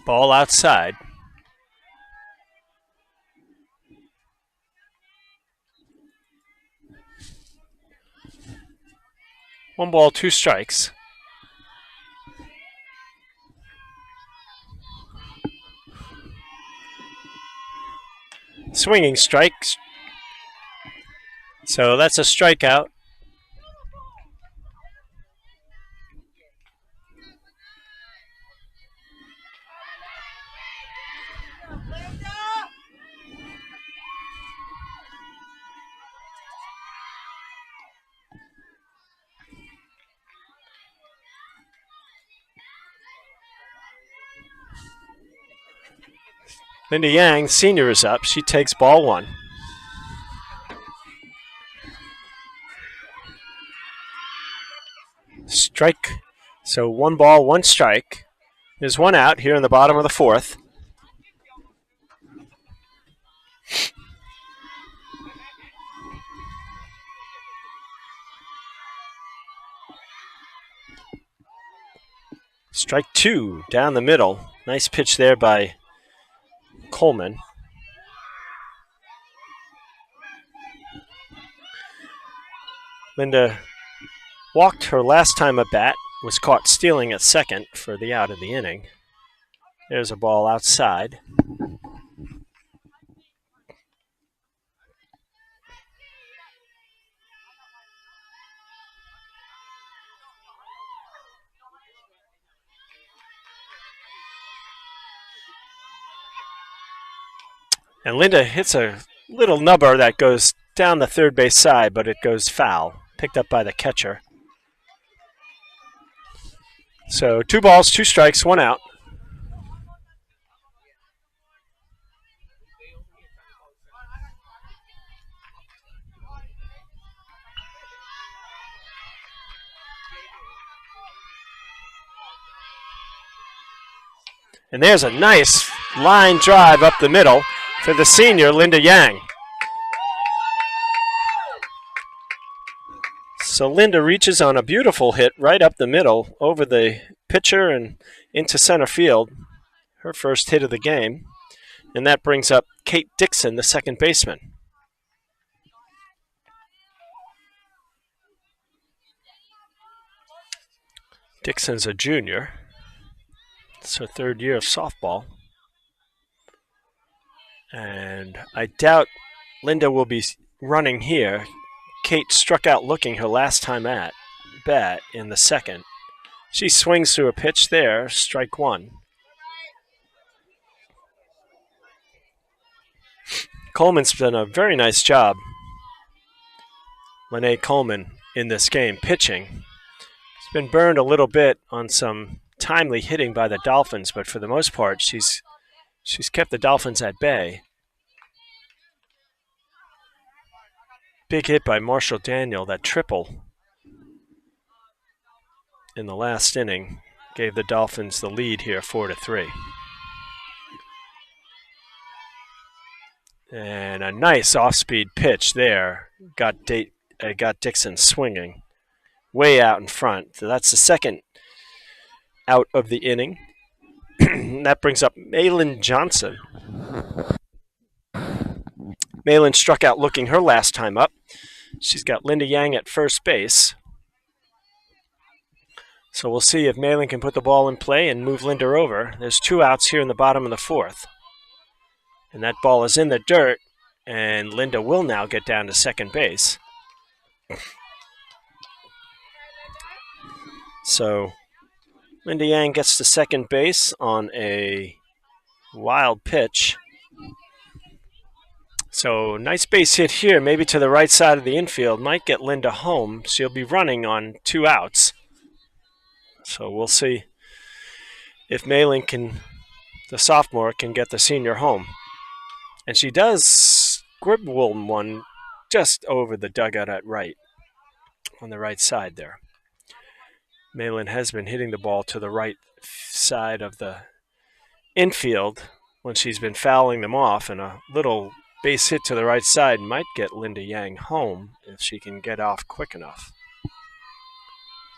Speaker 1: Ball outside. One ball, 2 strikes. Swinging strikes. So that's a strikeout. Linda Yang, senior, is up. She takes ball 1. Strike. So 1 ball, 1 strike. There's 1 out here in the bottom of the 4th. Strike 2 down the middle. Nice pitch there by Coleman. Linda walked her last time at bat, was caught stealing at second for the out of the inning. There's a ball outside. And Linda hits a little nubber that goes down the third base side, but it goes foul. Picked up by the catcher. So 2 balls, 2 strikes, 1 out. And there's a nice line drive up the middle for the senior, Linda Yang. So Linda reaches on a beautiful hit right up the middle over the pitcher and into center field. Her first hit of the game. And that brings up Kate Dixon, the second baseman. Dixon's a junior. It's her 3rd year of softball. And I doubt Linda will be running here. Kate struck out looking her last time at bat in the 2nd. She swings through a pitch there, strike 1. Coleman's done a very nice job, Lene Coleman, in this game, pitching. She's been burned a little bit on some timely hitting by the Dolphins, but for the most part, she's kept the Dolphins at bay. Big hit by Marshall Daniel, that triple in the last inning gave the Dolphins the lead here, 4-3. And a nice off-speed pitch there got Dixon swinging way out in front. So that's the 2nd out of the inning. That brings up Malin Johnson. Malin struck out looking her last time up. She's got Linda Yang at first base. So we'll see if Malin can put the ball in play and move Linda over. There's 2 outs here in the bottom of the 4th. And that ball is in the dirt, and Linda will now get down to second base. So Linda Yang gets to second base on a wild pitch. So nice base hit here, maybe to the right side of the infield. Might get Linda home. She'll be running on 2 outs. So we'll see if Malin the sophomore, can get the senior home. And she does scribble one just over the dugout at right, on the right side there. Malin has been hitting the ball to the right side of the infield when she's been fouling them off, and a little base hit to the right side might get Linda Yang home if she can get off quick enough.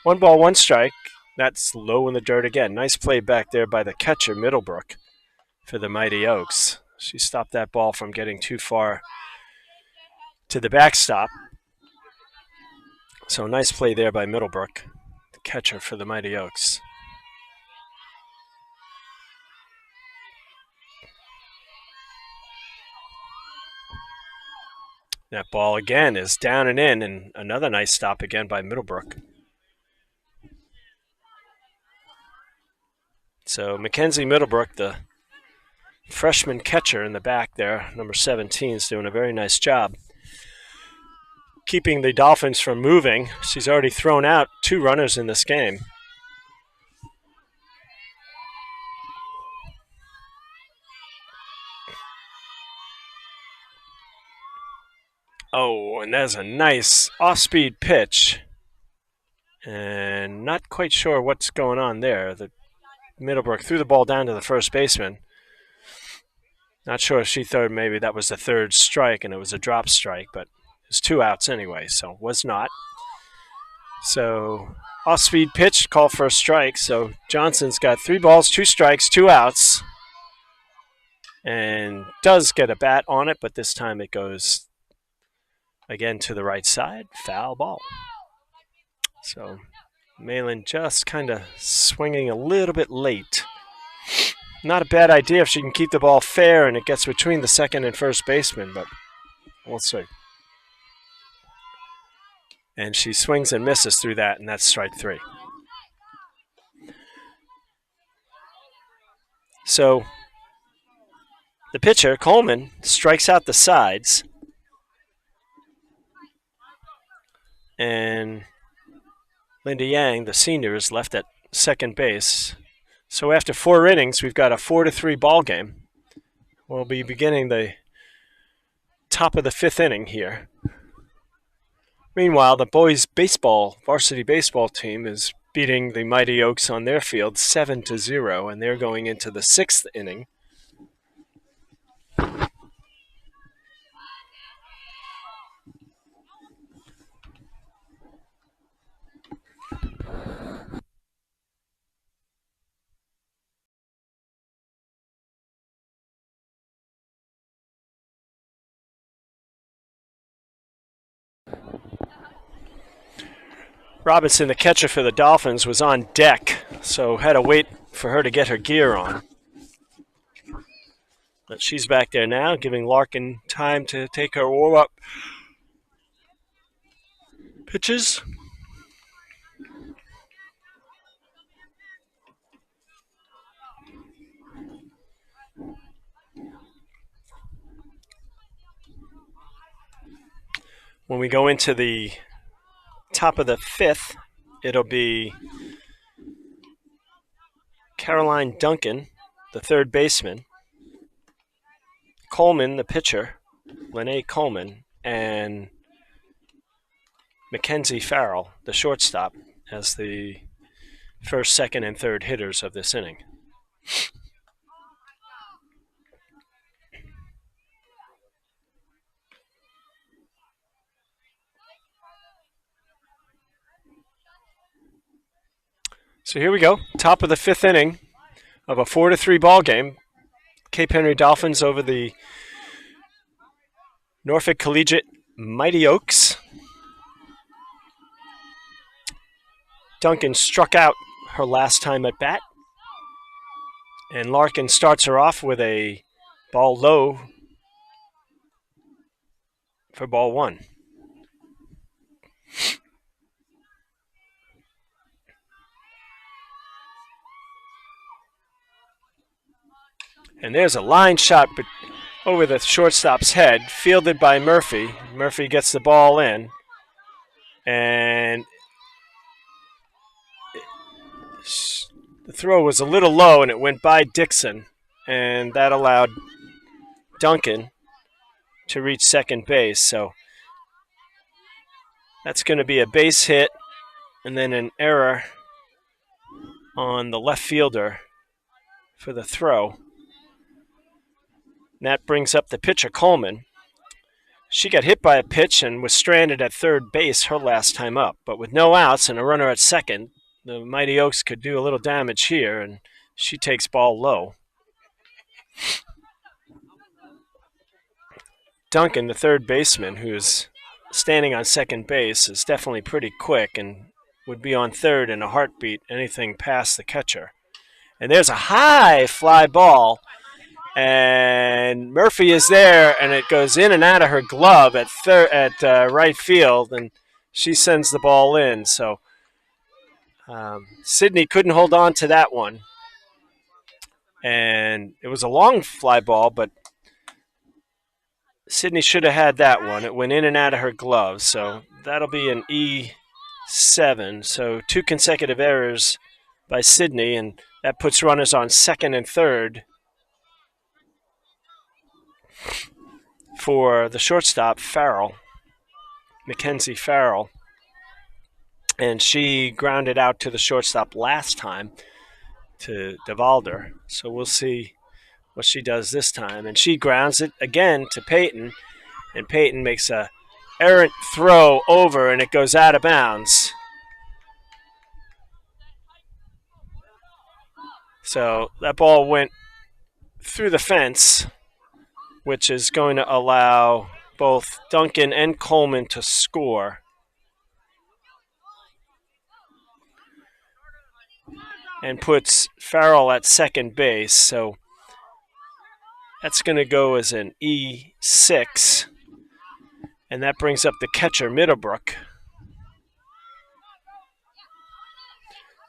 Speaker 1: 1 ball, 1 strike. That's low in the dirt again. Nice play back there by the catcher, Middlebrook, for the Mighty Oaks. She stopped that ball from getting too far to the backstop. So nice play there by Middlebrook, the catcher for the Mighty Oaks. That ball again is down and in, and another nice stop again by Middlebrook. So Mackenzie Middlebrook, the freshman catcher in the back there, number 17, is doing a very nice job keeping the Dolphins from moving. She's already thrown out 2 runners in this game. Oh, and there's a nice off-speed pitch. And not quite sure what's going on there. The Middlebrook threw the ball down to the first baseman. Not sure if she thought maybe that was the 3rd strike and it was a drop strike, but it was 2 outs anyway, so it was not. So off-speed pitch, call for a strike. So Johnson's got 3 balls, 2 strikes, 2 outs, and does get a bat on it, but this time it goes again to the right side, foul ball. So Malin just kind of swinging a little bit late. Not a bad idea if she can keep the ball fair and it gets between the second and first baseman, but we'll see. And she swings and misses through that, and that's strike 3. So The pitcher, Coleman, strikes out the sides. And Linda Yang, the senior, is left at second base. So after 4 innings, we've got a 4-3 ball game. We'll be beginning the top of the 5th inning here. Meanwhile, the boys' varsity baseball team is beating the Mighty Oaks on their field 7-0, and they're going into the 6th inning. Robinson, the catcher for the Dolphins, was on deck, so had to wait for her to get her gear on. But she's back there now, giving Larkin time to take her warm-up pitches. When we go into the top of the 5th, it'll be Caroline Duncan, the third baseman, Coleman, the pitcher, Lene Coleman, and Mackenzie Farrell, the shortstop, as the first, second, and third hitters of this inning. So here we go, top of the 5th inning of a 4-3 ball game. Cape Henry Dolphins over the Norfolk Collegiate Mighty Oaks. Duncan struck out her last time at bat, and Larkin starts her off with a ball low for ball 1. And there's a line shot over the shortstop's head, fielded by Murphy. Murphy gets the ball in, and the throw was a little low, and it went by Dixon, and that allowed Duncan to reach second base. So that's going to be a base hit, and then an error on the left fielder for the throw. And that brings up the pitcher, Coleman. She got hit by a pitch and was stranded at third base her last time up. But with no outs and a runner at second, the Mighty Oaks could do a little damage here, and she takes ball low. Duncan, the third baseman, who's standing on second base, is definitely pretty quick and would be on third in a heartbeat, anything past the catcher. And there's a high fly ball, and Murphy is there, and it goes in and out of her glove at right field, and she sends the ball in. So Sydney couldn't hold on to that one, and it was a long fly ball, but Sydney should have had that one. It went in and out of her glove, so that'll be an E7. So 2 consecutive errors by Sydney, and that puts runners on second and third for the shortstop, Farrell, Mackenzie Farrell. And she grounded out to the shortstop last time to DeValder. So we'll see what she does this time. And she grounds it again to Peyton, and Peyton makes a errant throw over, and it goes out of bounds. So that ball went through the fence, which is going to allow both Duncan and Coleman to score. And puts Farrell at second base. So that's going to go as an E6. And that brings up the catcher, Middlebrook.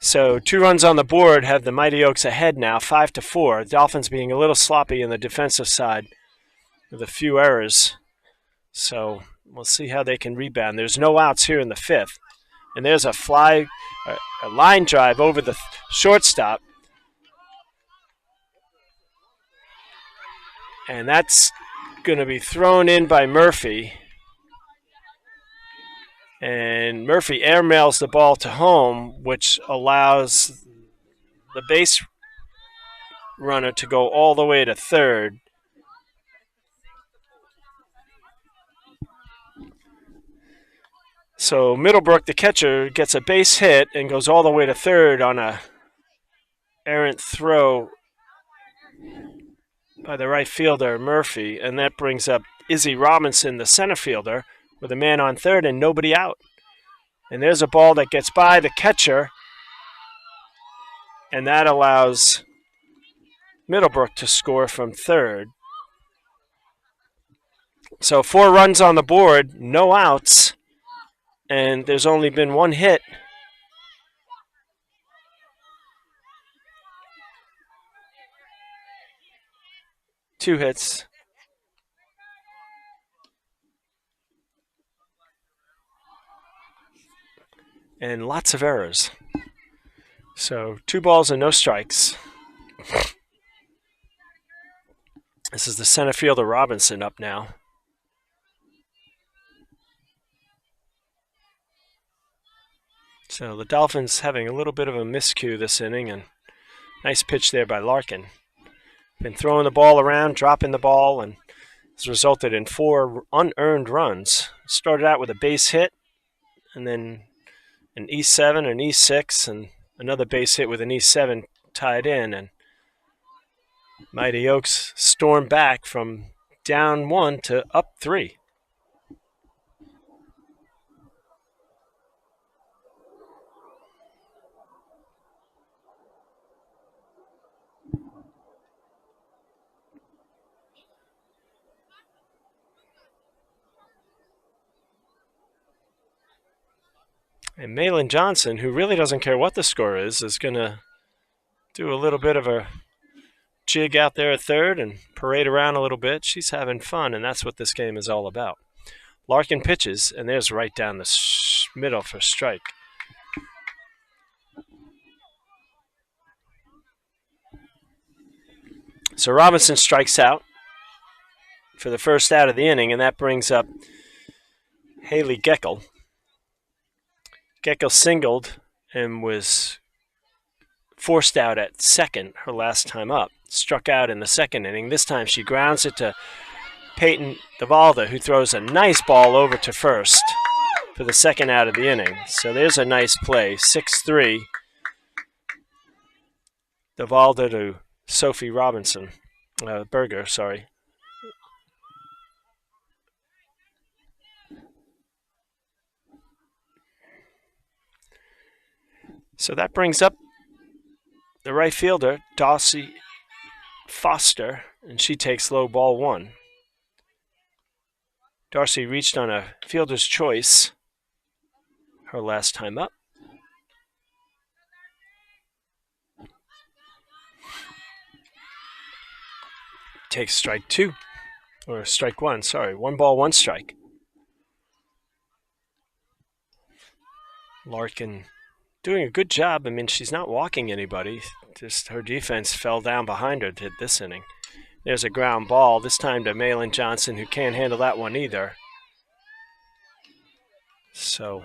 Speaker 1: So 2 runs on the board have the Mighty Oaks ahead now, 5-4. Dolphins being a little sloppy in the defensive side with a few errors. So we'll see how they can rebound. There's no outs here in the fifth. And there's a line drive over the shortstop. And that's going to be thrown in by Murphy. And Murphy airmails the ball to home, which allows the base runner to go all the way to third. So Middlebrook, the catcher, gets a base hit and goes all the way to third on a errant throw by the right fielder, Murphy. And that brings up Izzy Robinson, the center fielder, with a man on third and nobody out. And there's a ball that gets by the catcher, and that allows Middlebrook to score from third. So 4 runs on the board, no outs, and there's only been 1 hit. Two hits. And lots of errors. So 2 balls and no strikes. This is the center fielder Robinson up now. So the Dolphins having a little bit of a miscue this inning, and nice pitch there by Larkin. Been throwing the ball around, dropping the ball, and has resulted in 4 unearned runs. Started out with a base hit, and then an E7, an E6, and another base hit with an E7 tied in, and Mighty Oaks stormed back from down 1 to up 3. And Malin Johnson, who really doesn't care what the score is going to do a little bit of a jig out there at third and parade around a little bit. She's having fun, and that's what this game is all about. Larkin pitches, and there's right down the middle for strike. So Robinson strikes out for the first out of the inning, and that brings up Haley Geckel. Geckel singled and was forced out at second her last time up. Struck out in the second inning. This time she grounds it to Peyton Davalda, who throws a nice ball over to first for the second out of the inning. So there's a nice play. 6-3. Davalda to Sophie Robinson. Berger, sorry. So that brings up the right fielder, Darcy Foster, and she takes low ball 1. Darcy reached on a fielder's choice her last time up. Takes strike 2, or strike 1, sorry. 1 ball, 1 strike. Larkin doing a good job. I mean, she's not walking anybody. Just her defense fell down behind her this inning. There's a ground ball, this time to Malin Johnson, who can't handle that one either. So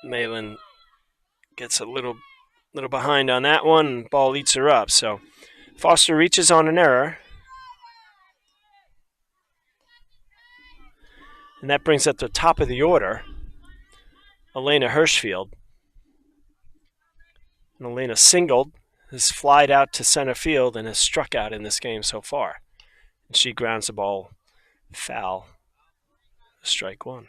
Speaker 1: Malin gets a little behind on that one. Ball eats her up. So Foster reaches on an error. And that brings up the top of the order, Elena Hirschfield. And Elena singled, has flied out to center field, and has struck out in this game so far. And she grounds the ball foul. Strike 1.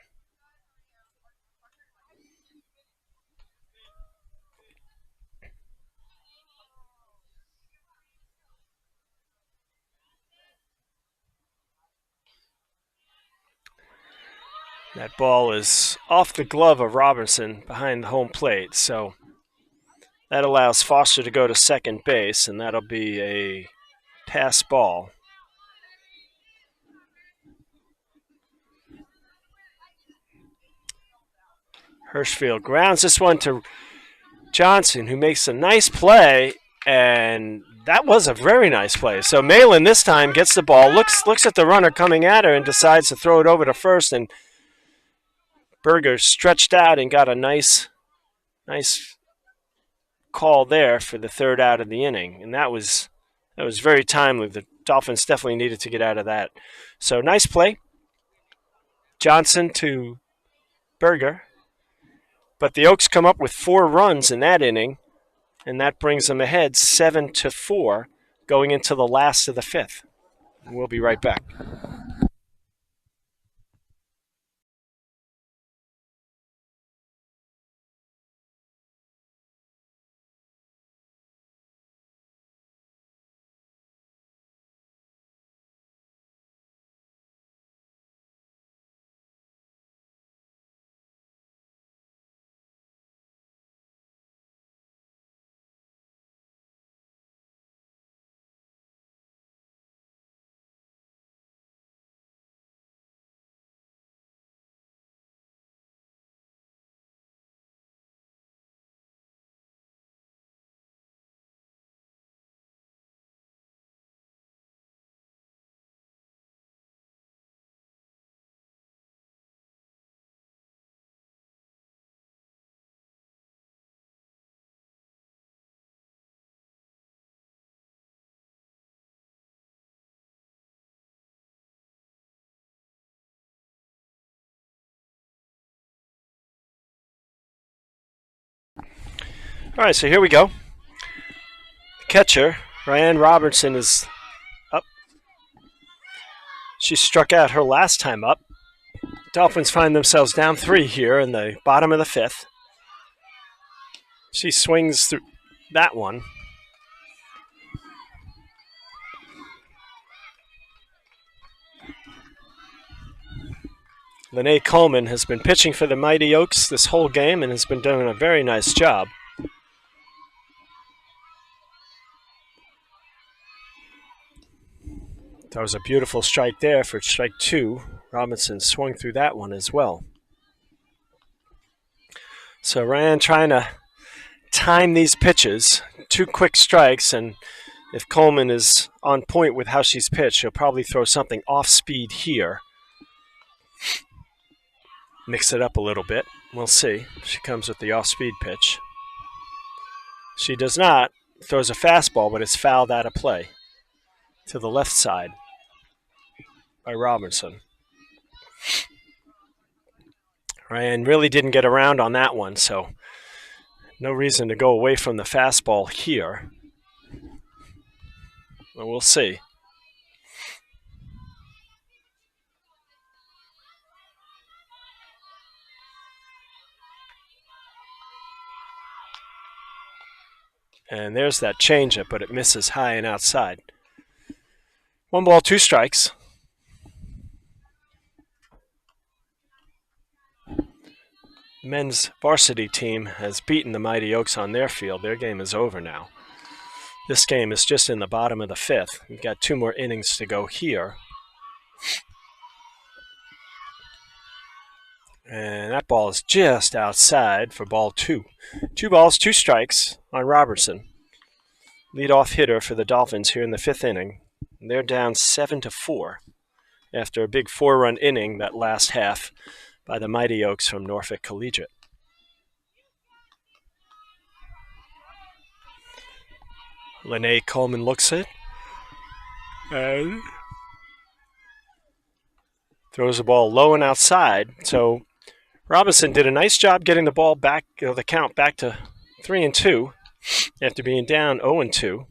Speaker 1: That ball is off the glove of Robinson behind the home plate, so that allows Foster to go to second base, and that'll be a pass ball. Hirschfield grounds this one to Johnson, who makes a nice play, and that was a very nice play. So Malin this time gets the ball, looks at the runner coming at her, and decides to throw it over to first, and Berger stretched out and got a nice call there for the third out of the inning, and that was very timely. The Dolphins definitely needed to get out of that. So nice play. Johnson to Berger. But the Oaks come up with 4 runs in that inning, and that brings them ahead 7-4 going into the last of the 5th. We'll be right back. All right, so here we go. The catcher, Ryan Robertson, is up. She struck out her last time up. Dolphins find themselves down 3 here in the bottom of the 5th. She swings through that one. Lene Coleman has been pitching for the Mighty Oaks this whole game and has been doing a very nice job. That was a beautiful strike there for strike 2. Robinson swung through that one as well. So Ryan trying to time these pitches. 2 quick strikes, and if Coleman is on point with how she's pitched, she'll probably throw something off speed here. Mix it up a little bit. We'll see. She comes with the off-speed pitch. She does not. Throws a fastball, but it's fouled out of play to the left side by Robinson. Ryan really didn't get around on that one, so no reason to go away from the fastball here. But we'll see. And there's that changeup, but it misses high and outside. 1 ball, 2 strikes. The men's varsity team has beaten the Mighty Oaks on their field. Their game is over now. This game is just in the bottom of the 5th. We've got 2 more innings to go here. And that ball is just outside for ball 2. 2 balls, 2 strikes on Robertson. Leadoff hitter for the Dolphins here in the 5th inning. They're down 7-4 after a big 4-run inning that last half by the Mighty Oaks from Norfolk Collegiate. Lene Coleman looks it and throws the ball low and outside. So Robinson did a nice job getting the ball back, the count back to 3-2 after being down 0-2.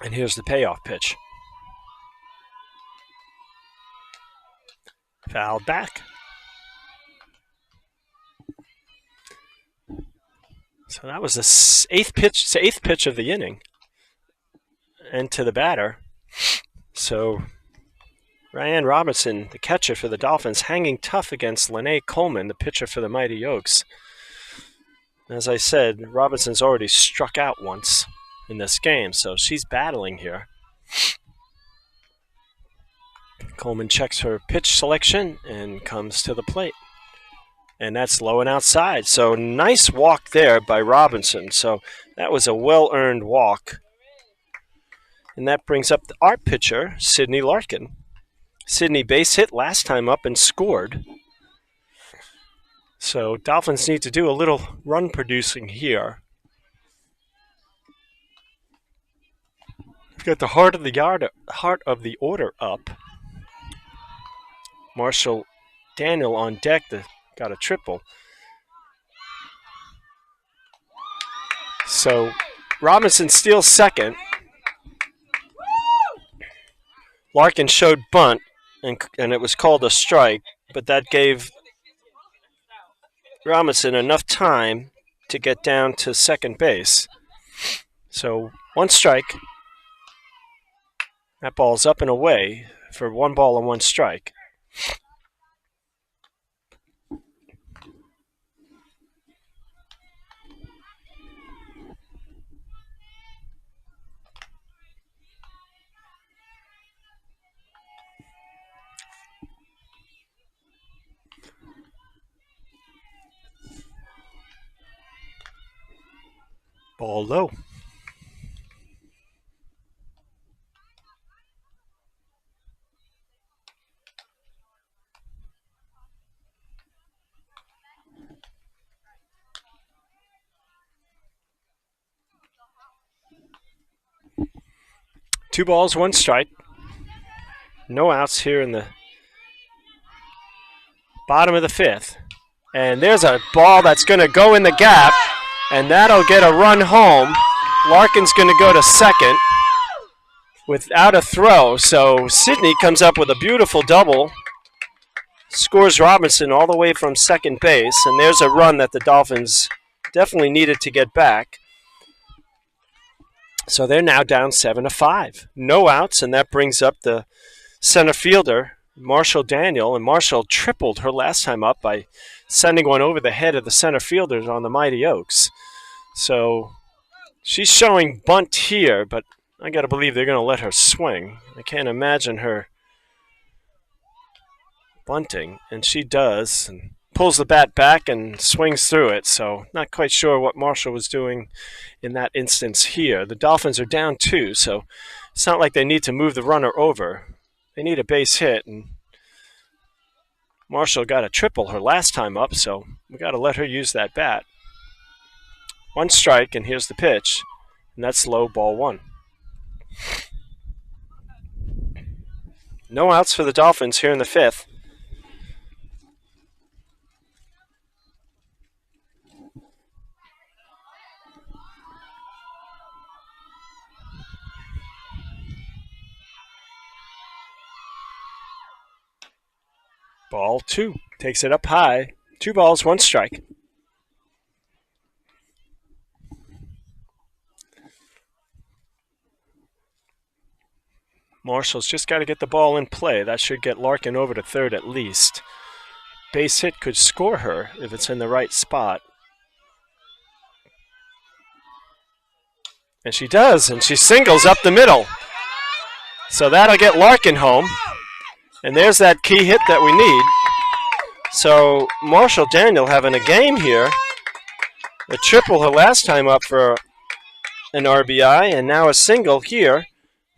Speaker 1: And here's the payoff pitch. Fouled back. So that was the eighth pitch of the inning, and to the batter. So Ryan Robinson, the catcher for the Dolphins, hanging tough against Lene Coleman, the pitcher for the Mighty Oaks. As I said, Robinson's already struck out once in this game, so she's battling here. Coleman checks her pitch selection and comes to the plate. And that's low and outside. So nice walk there by Robinson. So that was a well-earned walk. And that brings up our pitcher, Sydney Larkin. Sydney base hit last time up and scored. So Dolphins need to do a little run producing here. We've got the heart of the order up. Marshall Daniel on deck, got a triple. So Robinson steals second. Larkin showed bunt, and it was called a strike, but that gave Robinson enough time to get down to second base. So 1 strike. That ball's up and away for 1 ball and 1 strike. Ball low. Two balls, 1 strike. No outs here in the bottom of the 5th. And there's a ball that's going to go in the gap, and that'll get a run home. Larkin's going to go to second without a throw. So Sydney comes up with a beautiful double, scores Robinson all the way from second base, and there's a run that the Dolphins definitely needed to get back. So they're now down 7-5. No outs, and that brings up the center fielder, Marshall Daniel. And Marshall tripled her last time up by sending one over the head of the center fielders on the Mighty Oaks. So she's showing bunt here, but I got to believe they're going to let her swing. I can't imagine her bunting, and she does, and pulls the bat back and swings through it. So not quite sure what Marshall was doing in that instance here. The Dolphins are down 2, so it's not like they need to move the runner over. They need a base hit, and Marshall got a triple her last time up, so we got to let her use that bat. 1 strike, and here's the pitch, and that's low, ball 1. No outs for the Dolphins here in the 5th. Ball 2. Takes it up high. 2 balls, 1 strike. Marshall's just got to get the ball in play. That should get Larkin over to third at least. Base hit could score her if it's in the right spot. And she does, and she singles up the middle. So that'll get Larkin home. And there's that key hit that we need. So Marshall Daniel having a game here. A triple her last time up for an RBI, and now a single here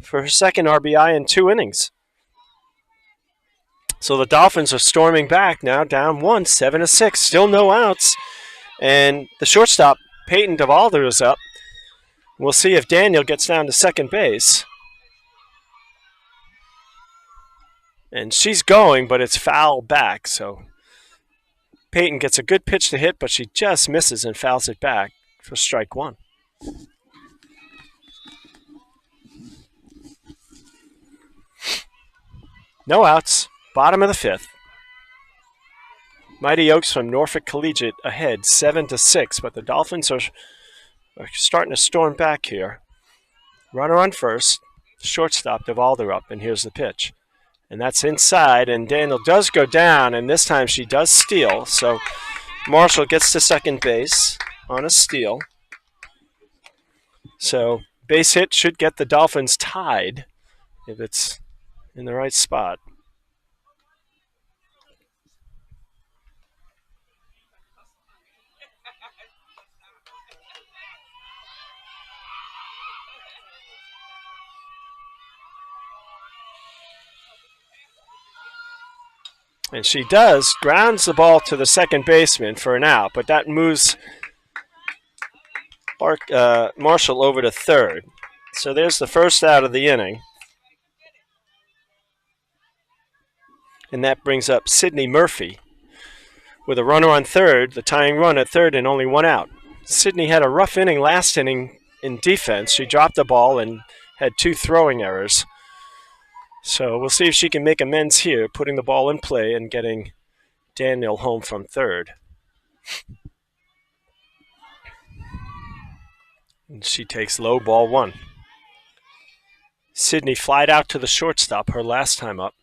Speaker 1: for her second RBI in 2 innings. So the Dolphins are storming back now, down 1, 7-6, still no outs. And the shortstop, Peyton DeValder, is up. We'll see if Daniel gets down to second base. And she's going, but it's foul back. So Peyton gets a good pitch to hit, but she just misses and fouls it back for strike 1. No outs, bottom of the 5th. Mighty Oaks from Norfolk Collegiate ahead 7-6, but the Dolphins are starting to storm back here. Runner on first, shortstop Devalder up, and here's the pitch. And that's inside, and Daniel does go down, and this time she does steal. So Marshall gets to second base on a steal. So base hit should get the Dolphins tied if it's in the right spot. And she does, grounds the ball to the second baseman for an out, but that moves Marshall over to third. So there's the first out of the inning. And that brings up Sydney Murphy with a runner on third, the tying run at third, and only one out. Sydney had a rough inning last inning in defense. She dropped the ball and had 2 throwing errors. So we'll see if she can make amends here, putting the ball in play and getting Daniel home from third. And she takes low, ball 1. Sydney flied out to the shortstop her last time up.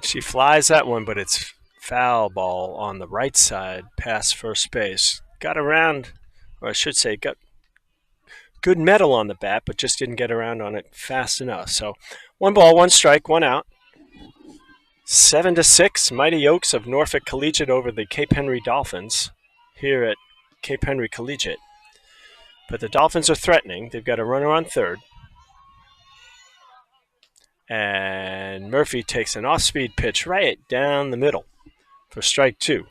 Speaker 1: She flies that one, but it's foul ball on the right side past first base. Got around, or I should say, got good metal on the bat, but just didn't get around on it fast enough. So 1 ball, 1 strike, 1 out. 7-6, Mighty Oaks of Norfolk Collegiate over the Cape Henry Dolphins here at Cape Henry Collegiate. But the Dolphins are threatening. They've got a runner on third. And Murphy takes an off-speed pitch right down the middle for strike 2.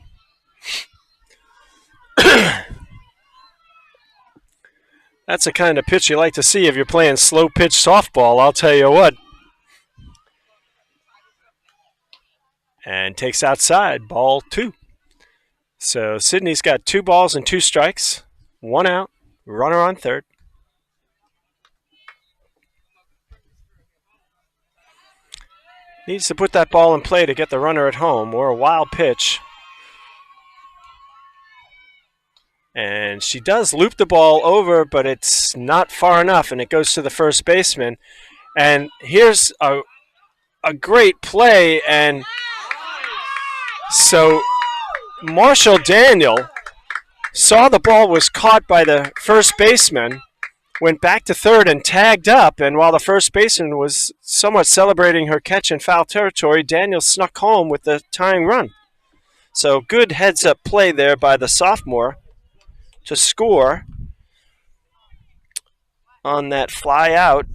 Speaker 1: That's the kind of pitch you like to see if you're playing slow-pitch softball, I'll tell you what. And takes outside, ball 2. So Sydney's got 2 balls and 2 strikes, 1 out, runner on third. Needs to put that ball in play to get the runner at home, or a wild pitch. And she does loop the ball over, but it's not far enough, and it goes to the first baseman. And here's a great play, and so Marshall Daniel saw the ball was caught by the first baseman, went back to third and tagged up, and while the first baseman was somewhat celebrating her catch in foul territory, Daniel snuck home with the tying run. So good heads-up play there by the sophomore to score on that fly out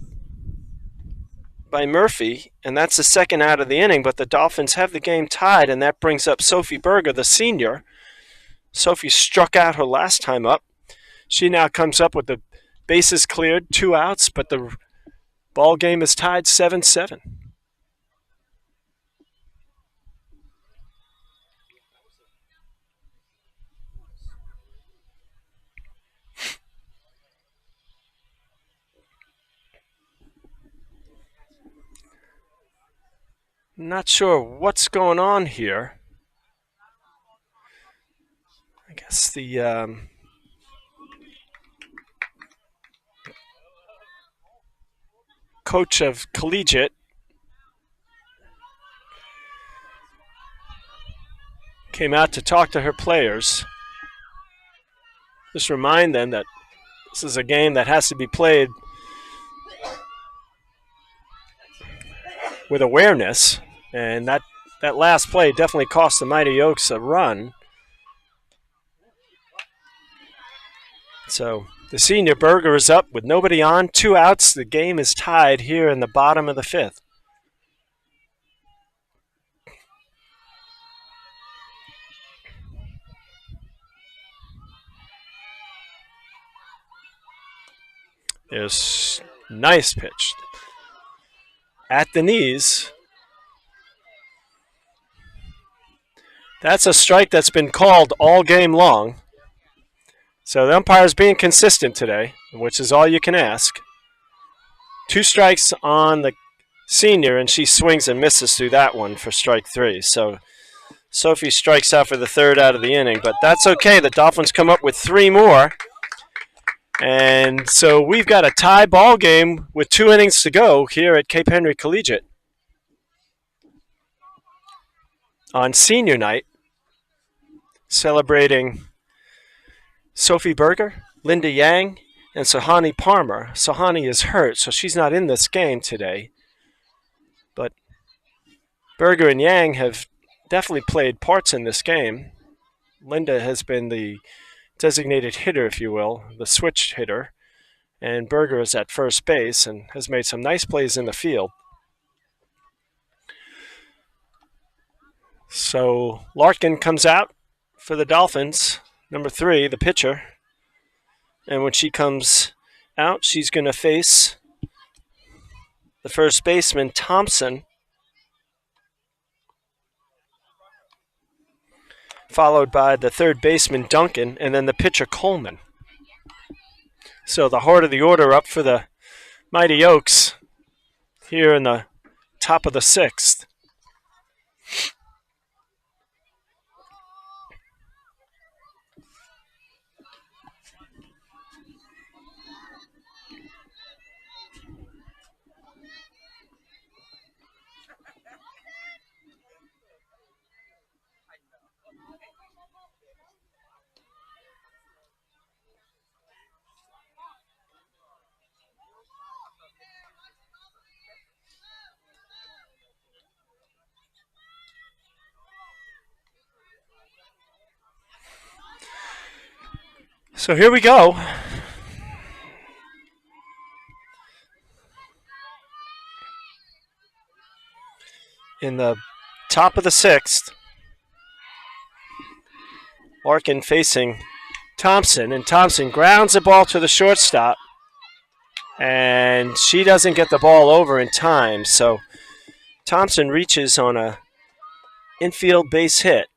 Speaker 1: by Murphy, and that's the second out of the inning, but the Dolphins have the game tied, and that brings up Sophie Berger, the senior. Sophie struck out her last time up. She now comes up with the bases cleared, 2 outs, but the ball game is tied 7-7. Not sure what's going on here. I guess the coach of Collegiate came out to talk to her players. Just remind them that this is a game that has to be played with awareness, and that last play definitely cost the Mighty Oaks a run. So the senior Berger is up with nobody on, 2 outs. The game is tied here in the bottom of the 5th. There's nice pitch. at the knees. That's a strike that's been called all game long. So the umpire's being consistent today, which is all you can ask. 2 strikes on the senior, and she swings and misses through that one for strike 3. So Sophie strikes out for the 3rd out of the inning, but that's okay. The Dolphins come up with 3 more. And so we've got a tie ball game with 2 innings to go here at Cape Henry Collegiate on senior night, celebrating Sophie Berger, Linda Yang, and Sahani Palmer. Sahani is hurt, so she's not in this game today. But Berger and Yang have definitely played parts in this game. Linda has been the designated hitter, if you will, the switch hitter. And Berger is at first base and has made some nice plays in the field. So Larkin comes out for the Dolphins, number 3, the pitcher. And when she comes out, she's going to face the first baseman, Thompson, followed by the 3rd baseman, Duncan, and then the pitcher, Coleman. So the heart of the order up for the Mighty Oaks here in the top of the 6th. So here we go. In the top of the 6th, Larkin facing Thompson, and Thompson grounds the ball to the shortstop, and she doesn't get the ball over in time, so Thompson reaches on a infield base hit.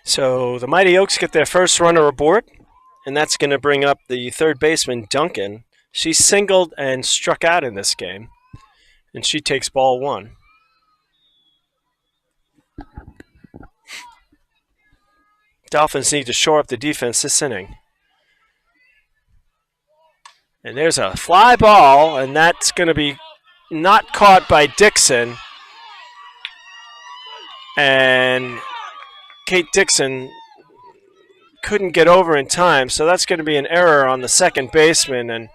Speaker 1: So the Mighty Oaks get their first runner aboard, and that's going to bring up the 3rd baseman, Duncan. She singled and struck out in this game, and she takes ball 1. Dolphins need to shore up the defense this inning. And there's a fly ball, and that's going to be not caught by Dixon. And Kate Dixon couldn't get over in time, so that's going to be an error on the 2nd baseman, and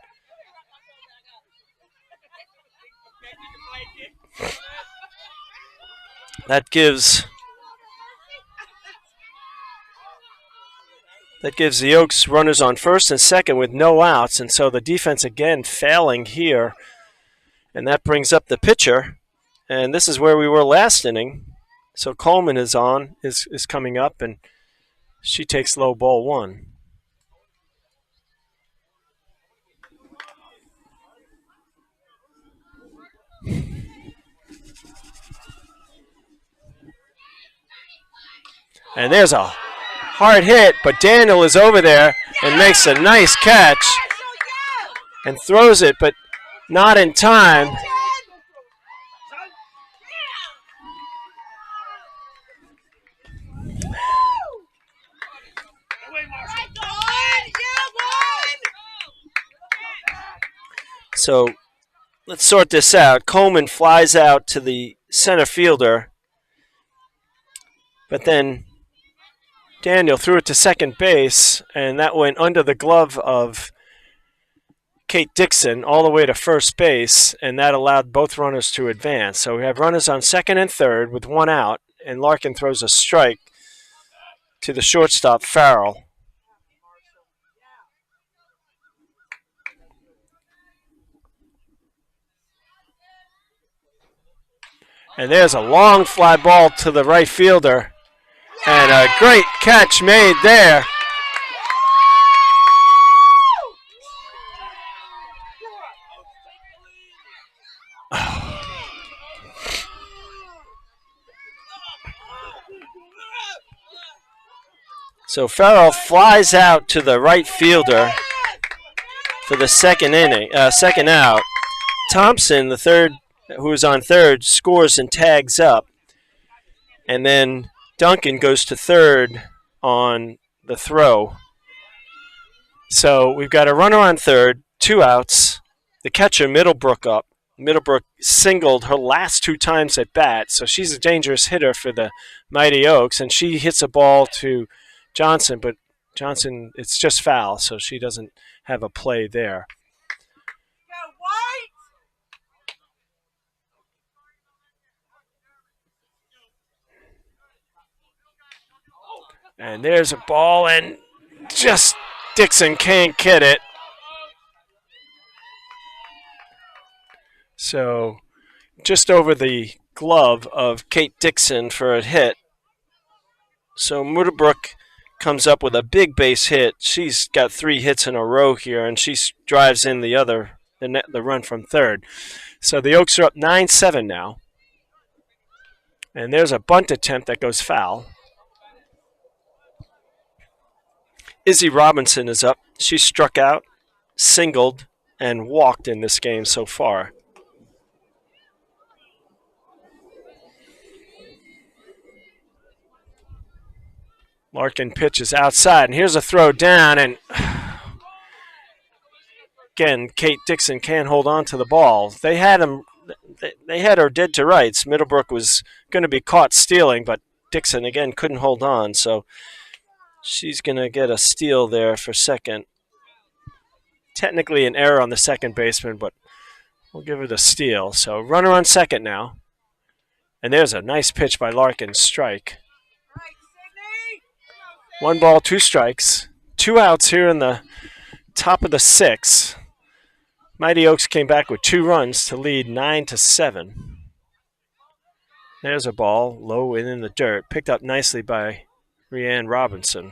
Speaker 1: that gives the Oaks runners on 1st and 2nd with no outs, and so the defense again failing here, and that brings up the pitcher, and this is where we were last inning. So Coleman is coming up, and she takes low ball 1. And there's a hard hit, but Daniel is over there and makes a nice catch and throws it, but not in time. So let's sort this out. Coleman flies out to the center fielder, but then Daniel threw it to 2nd base, and that went under the glove of Kate Dixon all the way to 1st base, and that allowed both runners to advance. So we have runners on 2nd and 3rd with 1 out, and Larkin throws a strike to the shortstop, Farrell. And there's a long fly ball to the right fielder. And a great catch made there. So Farrell flies out to the right fielder for the second out. Thompson, the third, who is on third, scores and tags up. And then Duncan goes to third on the throw. So we've got a runner on third, 2 outs. The catcher, Middlebrook, up. Middlebrook singled her last 2 times at bat, so she's a dangerous hitter for the Mighty Oaks, and she hits a ball to Johnson, but Johnson, it's just foul, so she doesn't have a play there. And there's a ball, and just Dixon can't get it. So just over the glove of Kate Dixon for a hit. So Middlebrook comes up with a big base hit. She's got 3 hits in a row here, and she drives in the run from third. So the Oaks are up 9-7 now. And there's a bunt attempt that goes foul. Izzy Robinson is up. She struck out, singled, and walked in this game so far. Larkin pitches outside, and here's a throw down, and again, Kate Dixon can't hold on to the ball. They had her dead to rights. Middlebrook was going to be caught stealing, but Dixon, again, couldn't hold on, so she's going to get a steal there for second. Technically an error on the second baseman, but we'll give her the steal. So runner on second now. And there's a nice pitch by Larkin, strike. 1 ball, 2 strikes. 2 outs here in the top of the 6th. Mighty Oaks came back with 2 runs to lead 9-7. There's a ball low and in the dirt, picked up nicely by Rhiann Robinson.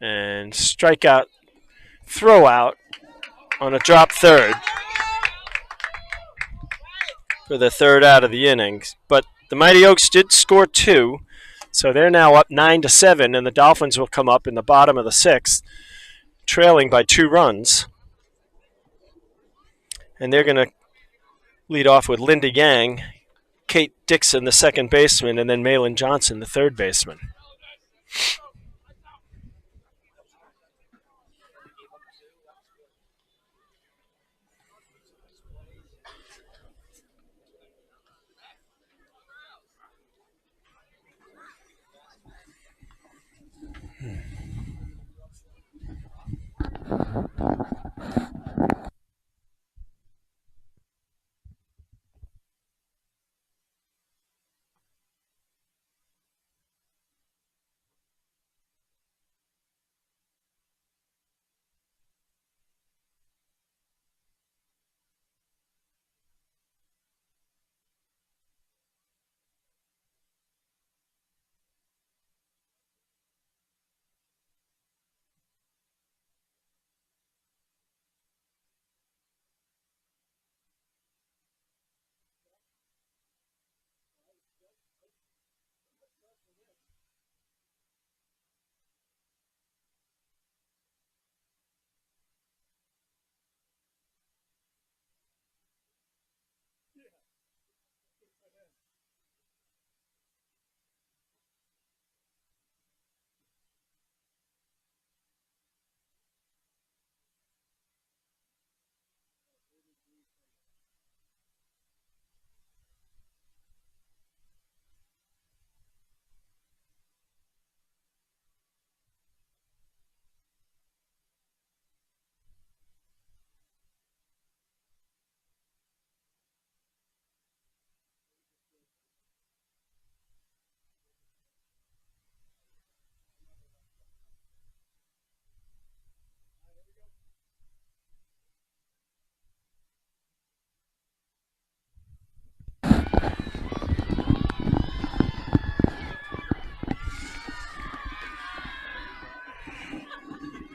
Speaker 1: And strikeout, throw out on a drop third for the 3rd out of the innings. But the Mighty Oaks did score 2, so they're now up 9-7, and the Dolphins will come up in the bottom of the 6th, trailing by 2 runs. And they're going to lead off with Linda Yang, Kate Dixon, the second baseman, and then Malin Johnson, the third baseman.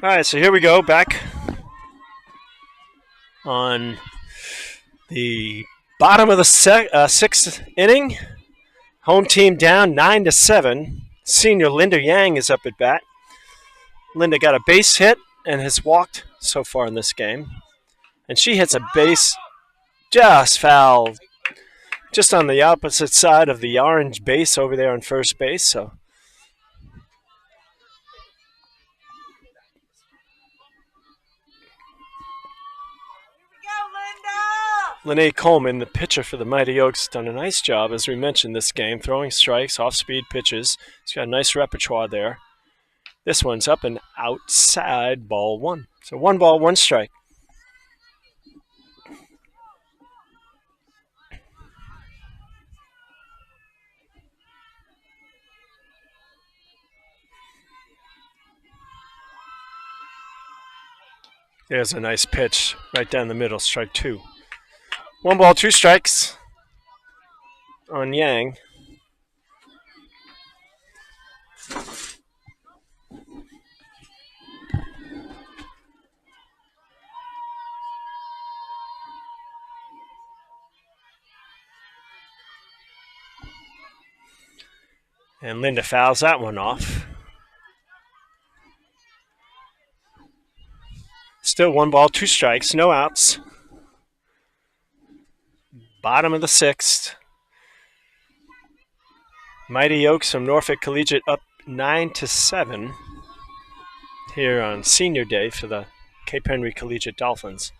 Speaker 1: All right, so here we go, back on the bottom of the sixth inning. Home team down 9-7. Senior Linda Yang is up at bat. Linda got a base hit and has walked so far in this game. And she hits a base just foul, just on the opposite side of the orange base over there on first base. So Lene Coleman, the pitcher for the Mighty Oaks, done a nice job, as we mentioned, this game, throwing strikes, off-speed pitches. He's got a nice repertoire there. This one's up and outside, ball one. So 1 ball, 1 strike. There's a nice pitch right down the middle, strike 2. 1 ball, 2 strikes on Yang. And Linda fouls that one off. Still 1 ball, 2 strikes, no outs. Bottom of the 6th. Mighty Oaks from Norfolk Collegiate up 9-7 here on senior day for the Cape Henry Collegiate Dolphins.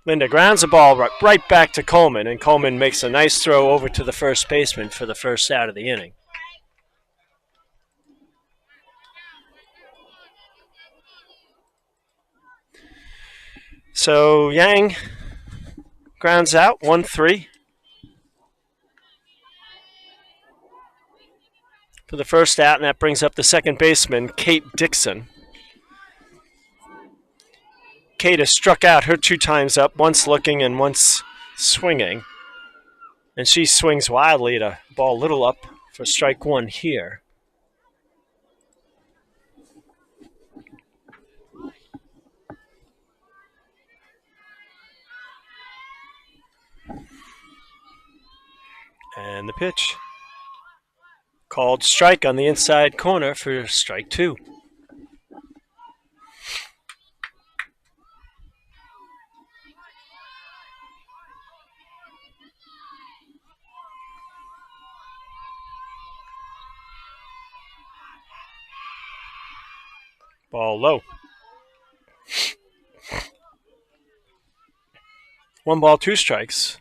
Speaker 1: Linda grounds the ball right back to Coleman, and Coleman makes a nice throw over to the first baseman for the first out of the inning. So Yang grounds out, 1-3. For the first out, and that brings up the second baseman, Kate Dixon. Kate has struck out her 2 times up, once looking and once swinging. And she swings wildly at a ball little up for strike 1 here. And the pitch. Called strike on the inside corner for strike 2. Ball low. 1 ball, 2 strikes.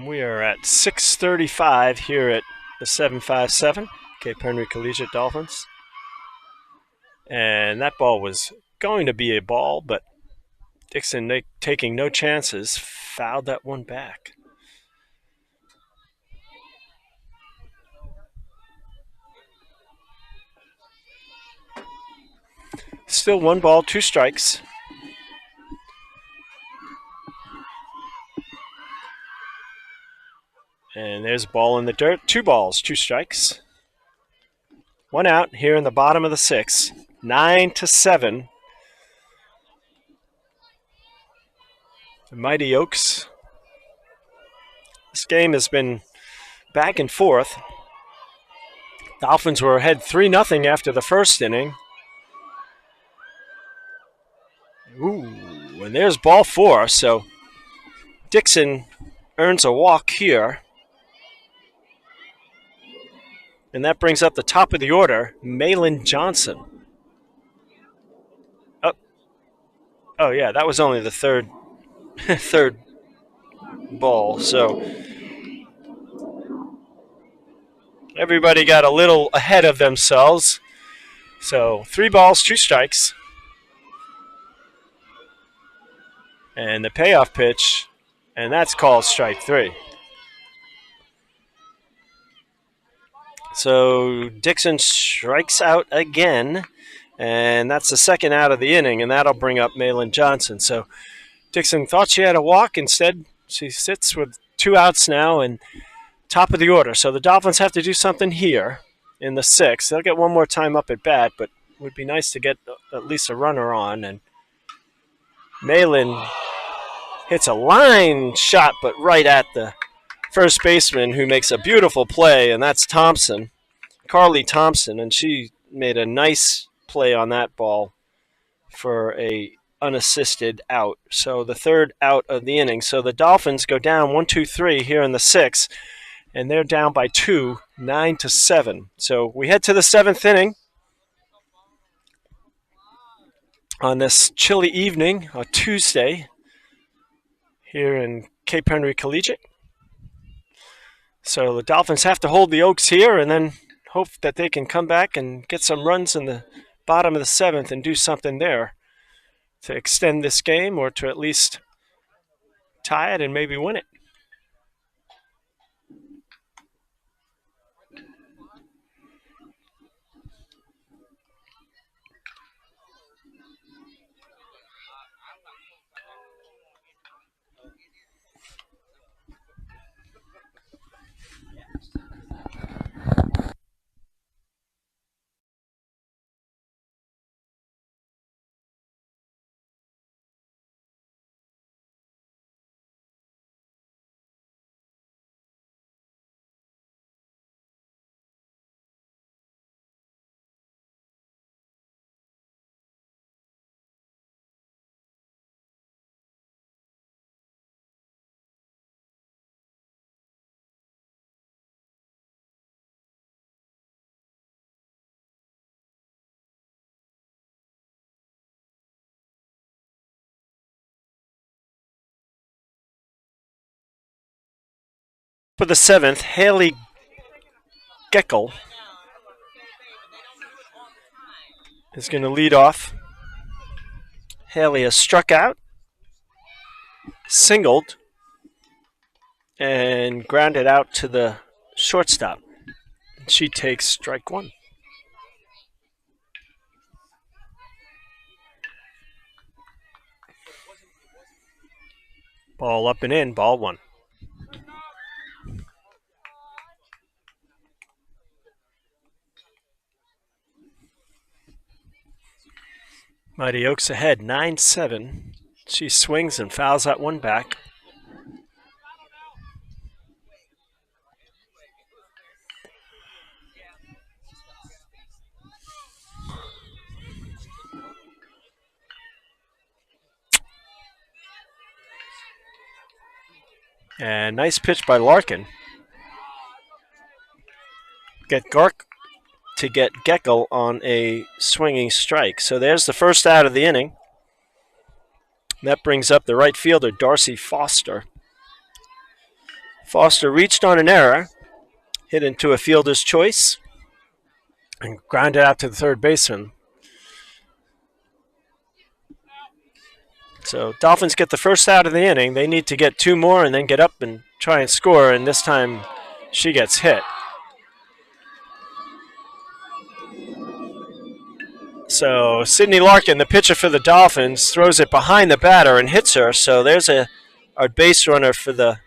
Speaker 1: We are at 6:35 here at the 757, Cape Henry Collegiate Dolphins. And that ball was going to be a ball, but Dixon, taking no chances, fouled that one back. Still 1 ball, 2 strikes. And there's a ball in the dirt. 2 balls, 2 strikes. 1 out here in the bottom of the 6th. 9-7. The Mighty Oaks. This game has been back and forth. Dolphins were ahead 3-0 after the first inning. Ooh, and there's ball 4. So Dixon earns a walk here. And that brings up the top of the order, Malin Johnson. Oh yeah, that was only the third ball. So everybody got a little ahead of themselves. So 3 balls, 2 strikes. And the payoff pitch, and that's called strike 3. So Dixon strikes out again, and that's the second out of the inning, and that'll bring up Malin Johnson. So Dixon thought she had a walk. Instead, she sits with 2 outs now and top of the order. So the Dolphins have to do something here in the 6th. They'll get one more time up at bat, but it would be nice to get at least a runner on. And Malin hits a line shot, but right at the first baseman, who makes a beautiful play, and that's Thompson, Carly Thompson, and she made a nice play on that ball for a unassisted out. So the third out of the inning. So the Dolphins go down 1-2-3 here in the 6th, and they're down by 2, 9-7. So we head to the 7th inning on this chilly evening, a Tuesday, here in Cape Henry Collegiate. So the Dolphins have to hold the Oaks here and then hope that they can come back and get some runs in the bottom of the 7th and do something there to extend this game or to at least tie it and maybe win it. For the 7th, Haley Geckel is going to lead off. Haley has struck out, singled, and grounded out to the shortstop. She takes strike 1. Ball up and in, ball 1. Mighty Oaks ahead, 9-7. She swings and fouls that one back. And nice pitch by Larkin. Get Geckel on a swinging strike. So there's the first out of the inning. That brings up the right fielder, Darcy Foster. Foster reached on an error, hit into a fielder's choice, and grounded out to the third baseman. So Dolphins get the first out of the inning. They need to get 2 more and then get up and try and score, and this time she gets hit. So Sydney Larkin, the pitcher for the Dolphins, throws it behind the batter and hits her. So there's our base runner for the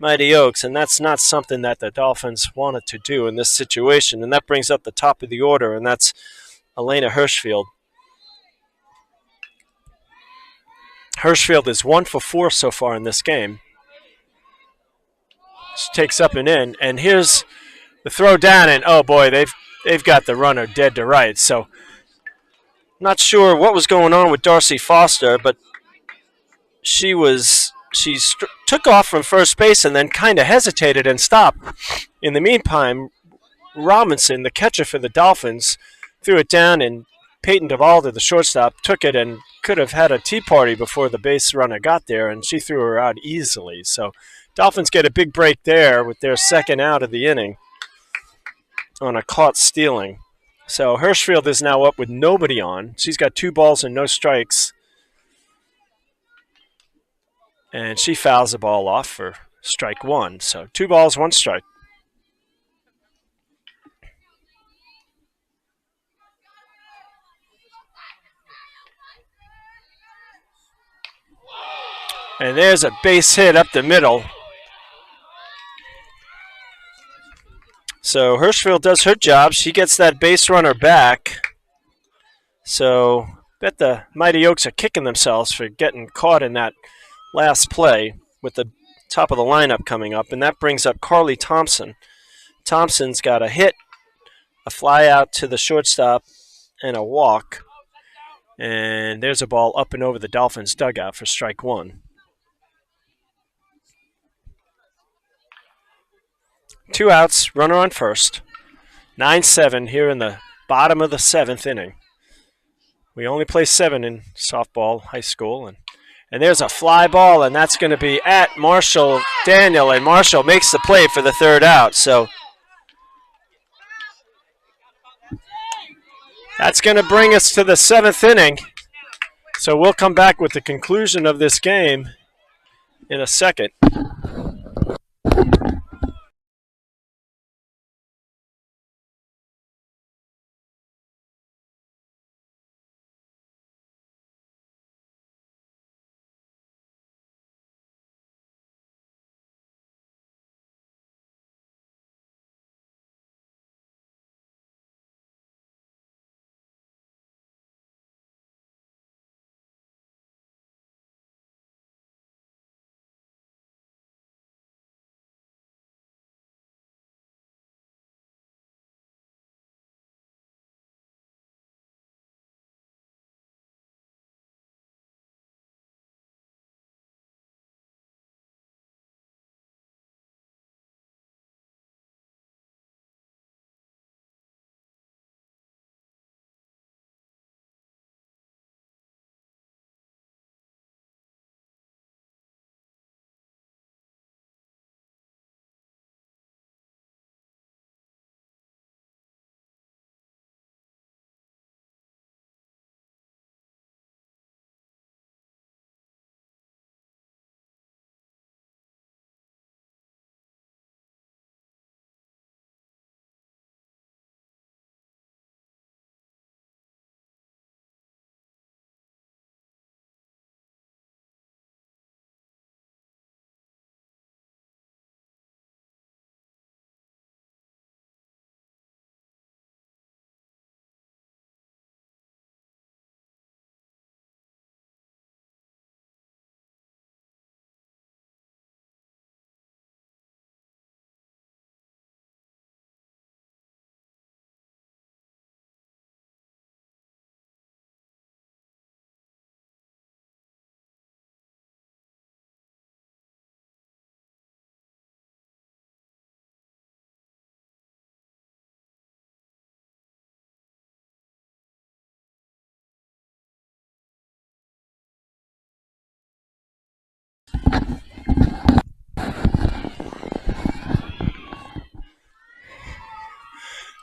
Speaker 1: Mighty Oaks, and that's not something that the Dolphins wanted to do in this situation. And that brings up the top of the order, and that's Elena Hirschfield. Hirschfield is 1 for 4 so far in this game. She takes up and in, and here's the throw down, and oh boy, they've got the runner dead to rights. So not sure what was going on with Darcy Foster, but she took off from first base and then kind of hesitated and stopped. In the meantime, Robinson, the catcher for the Dolphins, threw it down, and Peyton Duvalda, the shortstop, took it and could have had a tea party before the base runner got there, and she threw her out easily. So Dolphins get a big break there with their second out of the inning on a caught stealing. So Hirschfield is now up with nobody on. She's got 2 balls and no strikes. And she fouls the ball off for strike 1. So 2 balls, 1 strike. And there's a base hit up the middle. So Hirschfield does her job. She gets that base runner back. So bet the Mighty Oaks are kicking themselves for getting caught in that last play with the top of the lineup coming up, and that brings up Carly Thompson. Thompson's got a hit, a fly out to the shortstop, and a walk. And there's a ball up and over the Dolphins' dugout for strike one. 2 outs, runner on first. 9-7 here in the bottom of the 7th inning. We only play 7 in softball, high school, and there's a fly ball, and that's going to be at Marshall Daniel, and Marshall makes the play for the 3rd out. So that's going to bring us to the 7th inning. So we'll come back with the conclusion of this game in a second.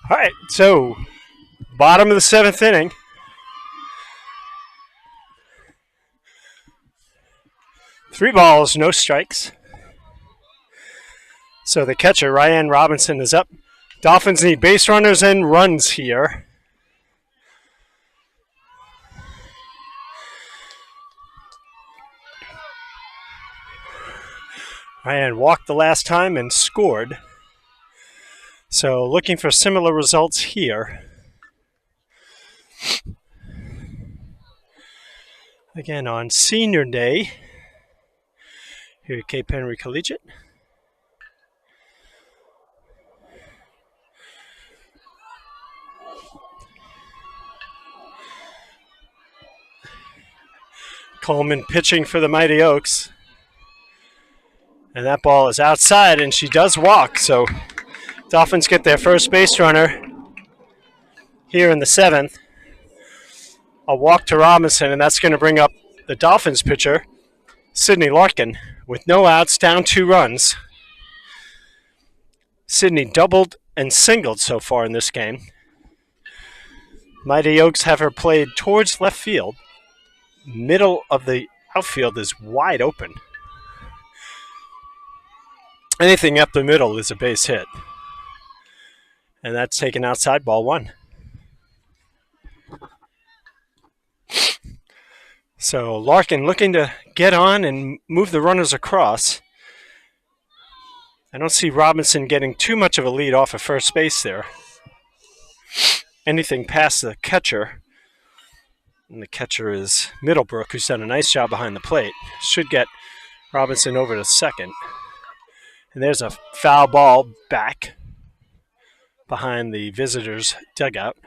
Speaker 1: All right, so bottom of the 7th inning. Three balls, no strikes. So the catcher, Ryan Robinson, is up. Dolphins need base runners and runs here. Ryan walked the last time and scored. So looking for similar results here. Again on senior day here at Cape Henry Collegiate. Coleman pitching for the Mighty Oaks. And that ball is outside, and she does walk. So Dolphins get their first base runner here in the 7th. A walk to Robinson, and that's going to bring up the Dolphins pitcher, Sydney Larkin, with no outs, down 2 runs. Sydney doubled and singled so far in this game. Mighty Oaks have her played towards left field. Middle of the outfield is wide open. Anything up the middle is a base hit. And that's taken outside, ball 1. So Larkin looking to get on and move the runners across. I don't see Robinson getting too much of a lead off of first base there. Anything past the catcher, and the catcher is Middlebrook, who's done a nice job behind the plate, should get Robinson over to second. And there's a foul ball back behind the visitors' dugout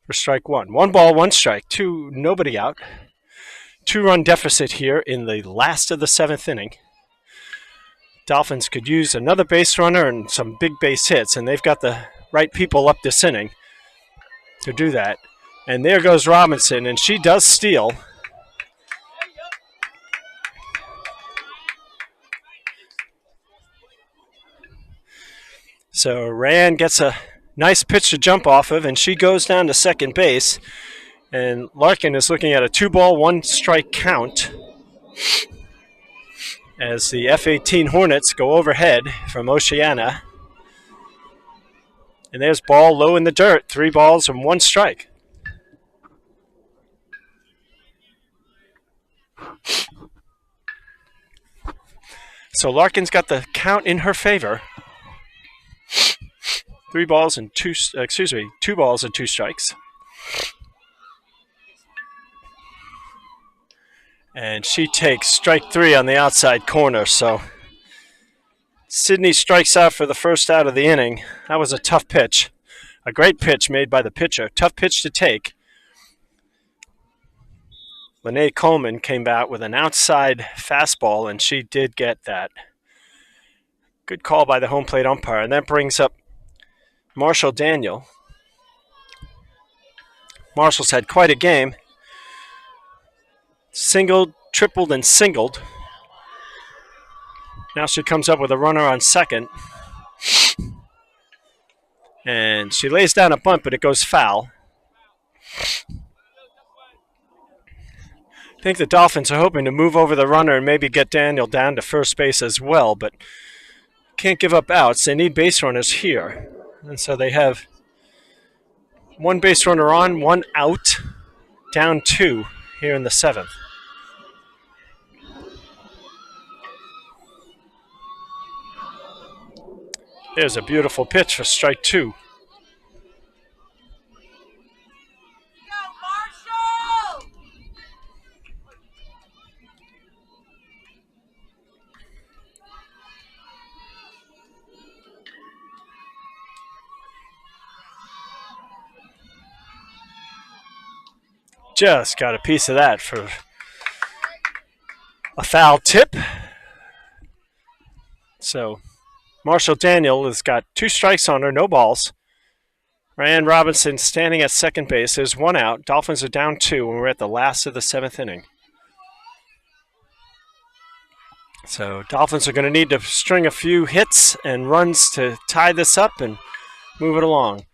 Speaker 1: for strike one. 1 ball, 1 strike, nobody out. 2-run deficit here in the last of the 7th inning. Dolphins could use another base runner and some big base hits, and they've got the right people up this inning to do that. And there goes Robinson, and she does steal. So Rand gets a nice pitch to jump off of, and she goes down to second base. And Larkin is looking at a 2 ball, 1 strike count as the F-18 Hornets go overhead from Oceana. And there's ball low in the dirt, 3 balls and 1 strike. So Larkin's got the count in her favor. 2 balls and 2 strikes. And she takes strike 3 on the outside corner. So Sydney strikes out for the first out of the inning. That was a tough pitch. A great pitch made by the pitcher. Tough pitch to take. Lene Coleman came out with an outside fastball, and she did get that. Good call by the home plate umpire. And that brings up Marshall Daniel. Marshall's had quite a game. Singled, tripled, and singled. Now she comes up with a runner on second. And she lays down a bunt, but it goes foul. I think the Dolphins are hoping to move over the runner and maybe get Daniel down to first base as well, but can't give up outs. They need base runners here. And so they have 1 base runner on, 1 out, down 2 here in the 7th. There's a beautiful pitch for strike 2. Just got a piece of that for a foul tip. So Marshall Daniel has got 2 strikes on her, no balls. Ryan Robinson standing at second base. There's 1 out. Dolphins are down 2, and we're at the last of the 7th inning. So Dolphins are going to need to string a few hits and runs to tie this up and move it along.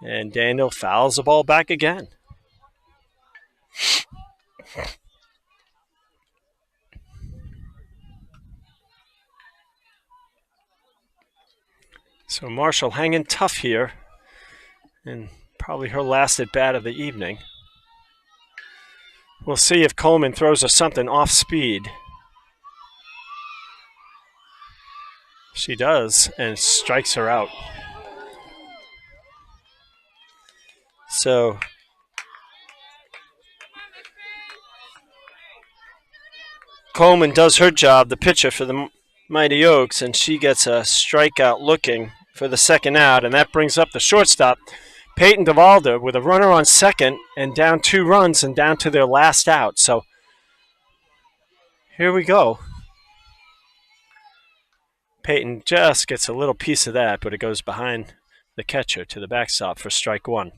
Speaker 1: And Daniel fouls the ball back again. So Marshall hanging tough here, and probably her last at bat of the evening. We'll see if Coleman throws her something off speed. She does, and strikes her out. So Coleman does her job, the pitcher for the Mighty Oaks, and she gets a strikeout looking for the second out, and that brings up the shortstop, Peyton DeValda, with a runner on second and down 2 runs and down to their last out. So here we go. Peyton just gets a little piece of that, but it goes behind the catcher to the backstop for strike 1.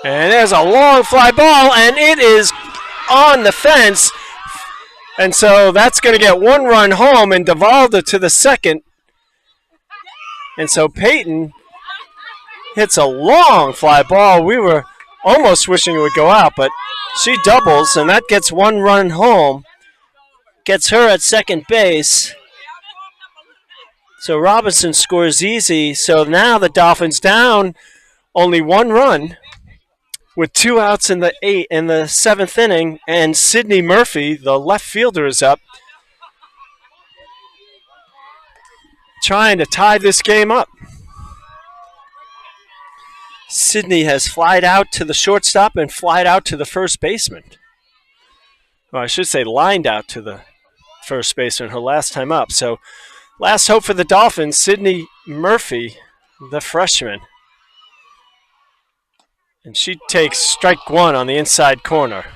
Speaker 1: And there's a long fly ball, and it is on the fence. And so that's going to get 1 run home, and DeValda to the second. And so Peyton hits a long fly ball. We were almost wishing it would go out, but she doubles, and that gets 1 run home. gets her at second base. So Robinson scores easy. So now the Dolphins down only 1 run with 2 outs in the 7th inning, and Sidney Murphy, the left fielder, is up, trying to tie this game up. Sidney has flied out to the shortstop and flied out to the first baseman. Well, I should say lined out to the first baseman her last time up. So last hope for the Dolphins, Sidney Murphy, the freshman. And she takes strike 1 on the inside corner.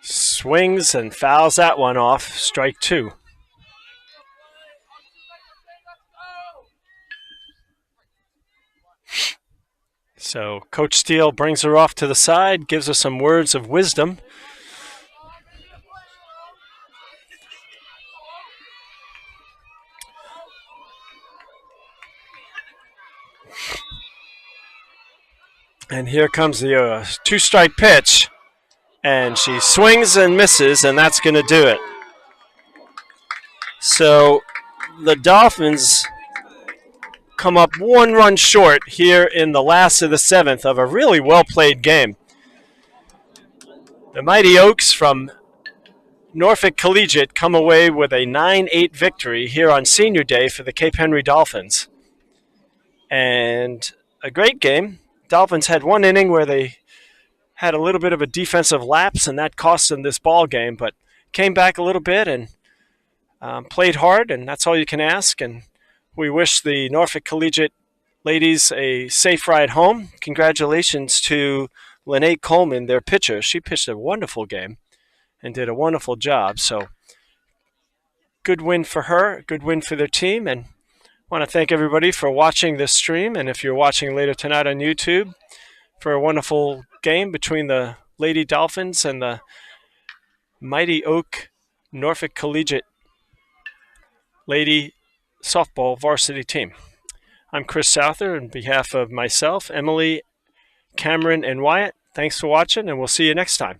Speaker 1: Swings and fouls that one off, strike 2. So Coach Steele brings her off to the side, gives her some words of wisdom. And here comes the 2-strike pitch. And she swings and misses, and that's going to do it. So the Dolphins come up 1 run short here in the last of the 7th of a really well-played game. The Mighty Oaks from Norfolk Collegiate come away with a 9-8 victory here on Senior Day for the Cape Henry Dolphins. And a great game. Dolphins had 1 inning where they had a little bit of a defensive lapse, and that cost them this ball game, but came back a little bit and played hard, and that's all you can ask. And we wish the Norfolk Collegiate ladies a safe ride home. Congratulations to Lene Coleman, their pitcher. She pitched a wonderful game and did a wonderful job. So good win for her, good win for their team. And I want to thank everybody for watching this stream. And if you're watching later tonight on YouTube, for a wonderful game between the Lady Dolphins and the Mighty Oak Norfolk Collegiate Lady Softball Varsity team. I'm Chris Souther on behalf of myself, Emily, Cameron, and Wyatt. Thanks for watching, and we'll see you next time.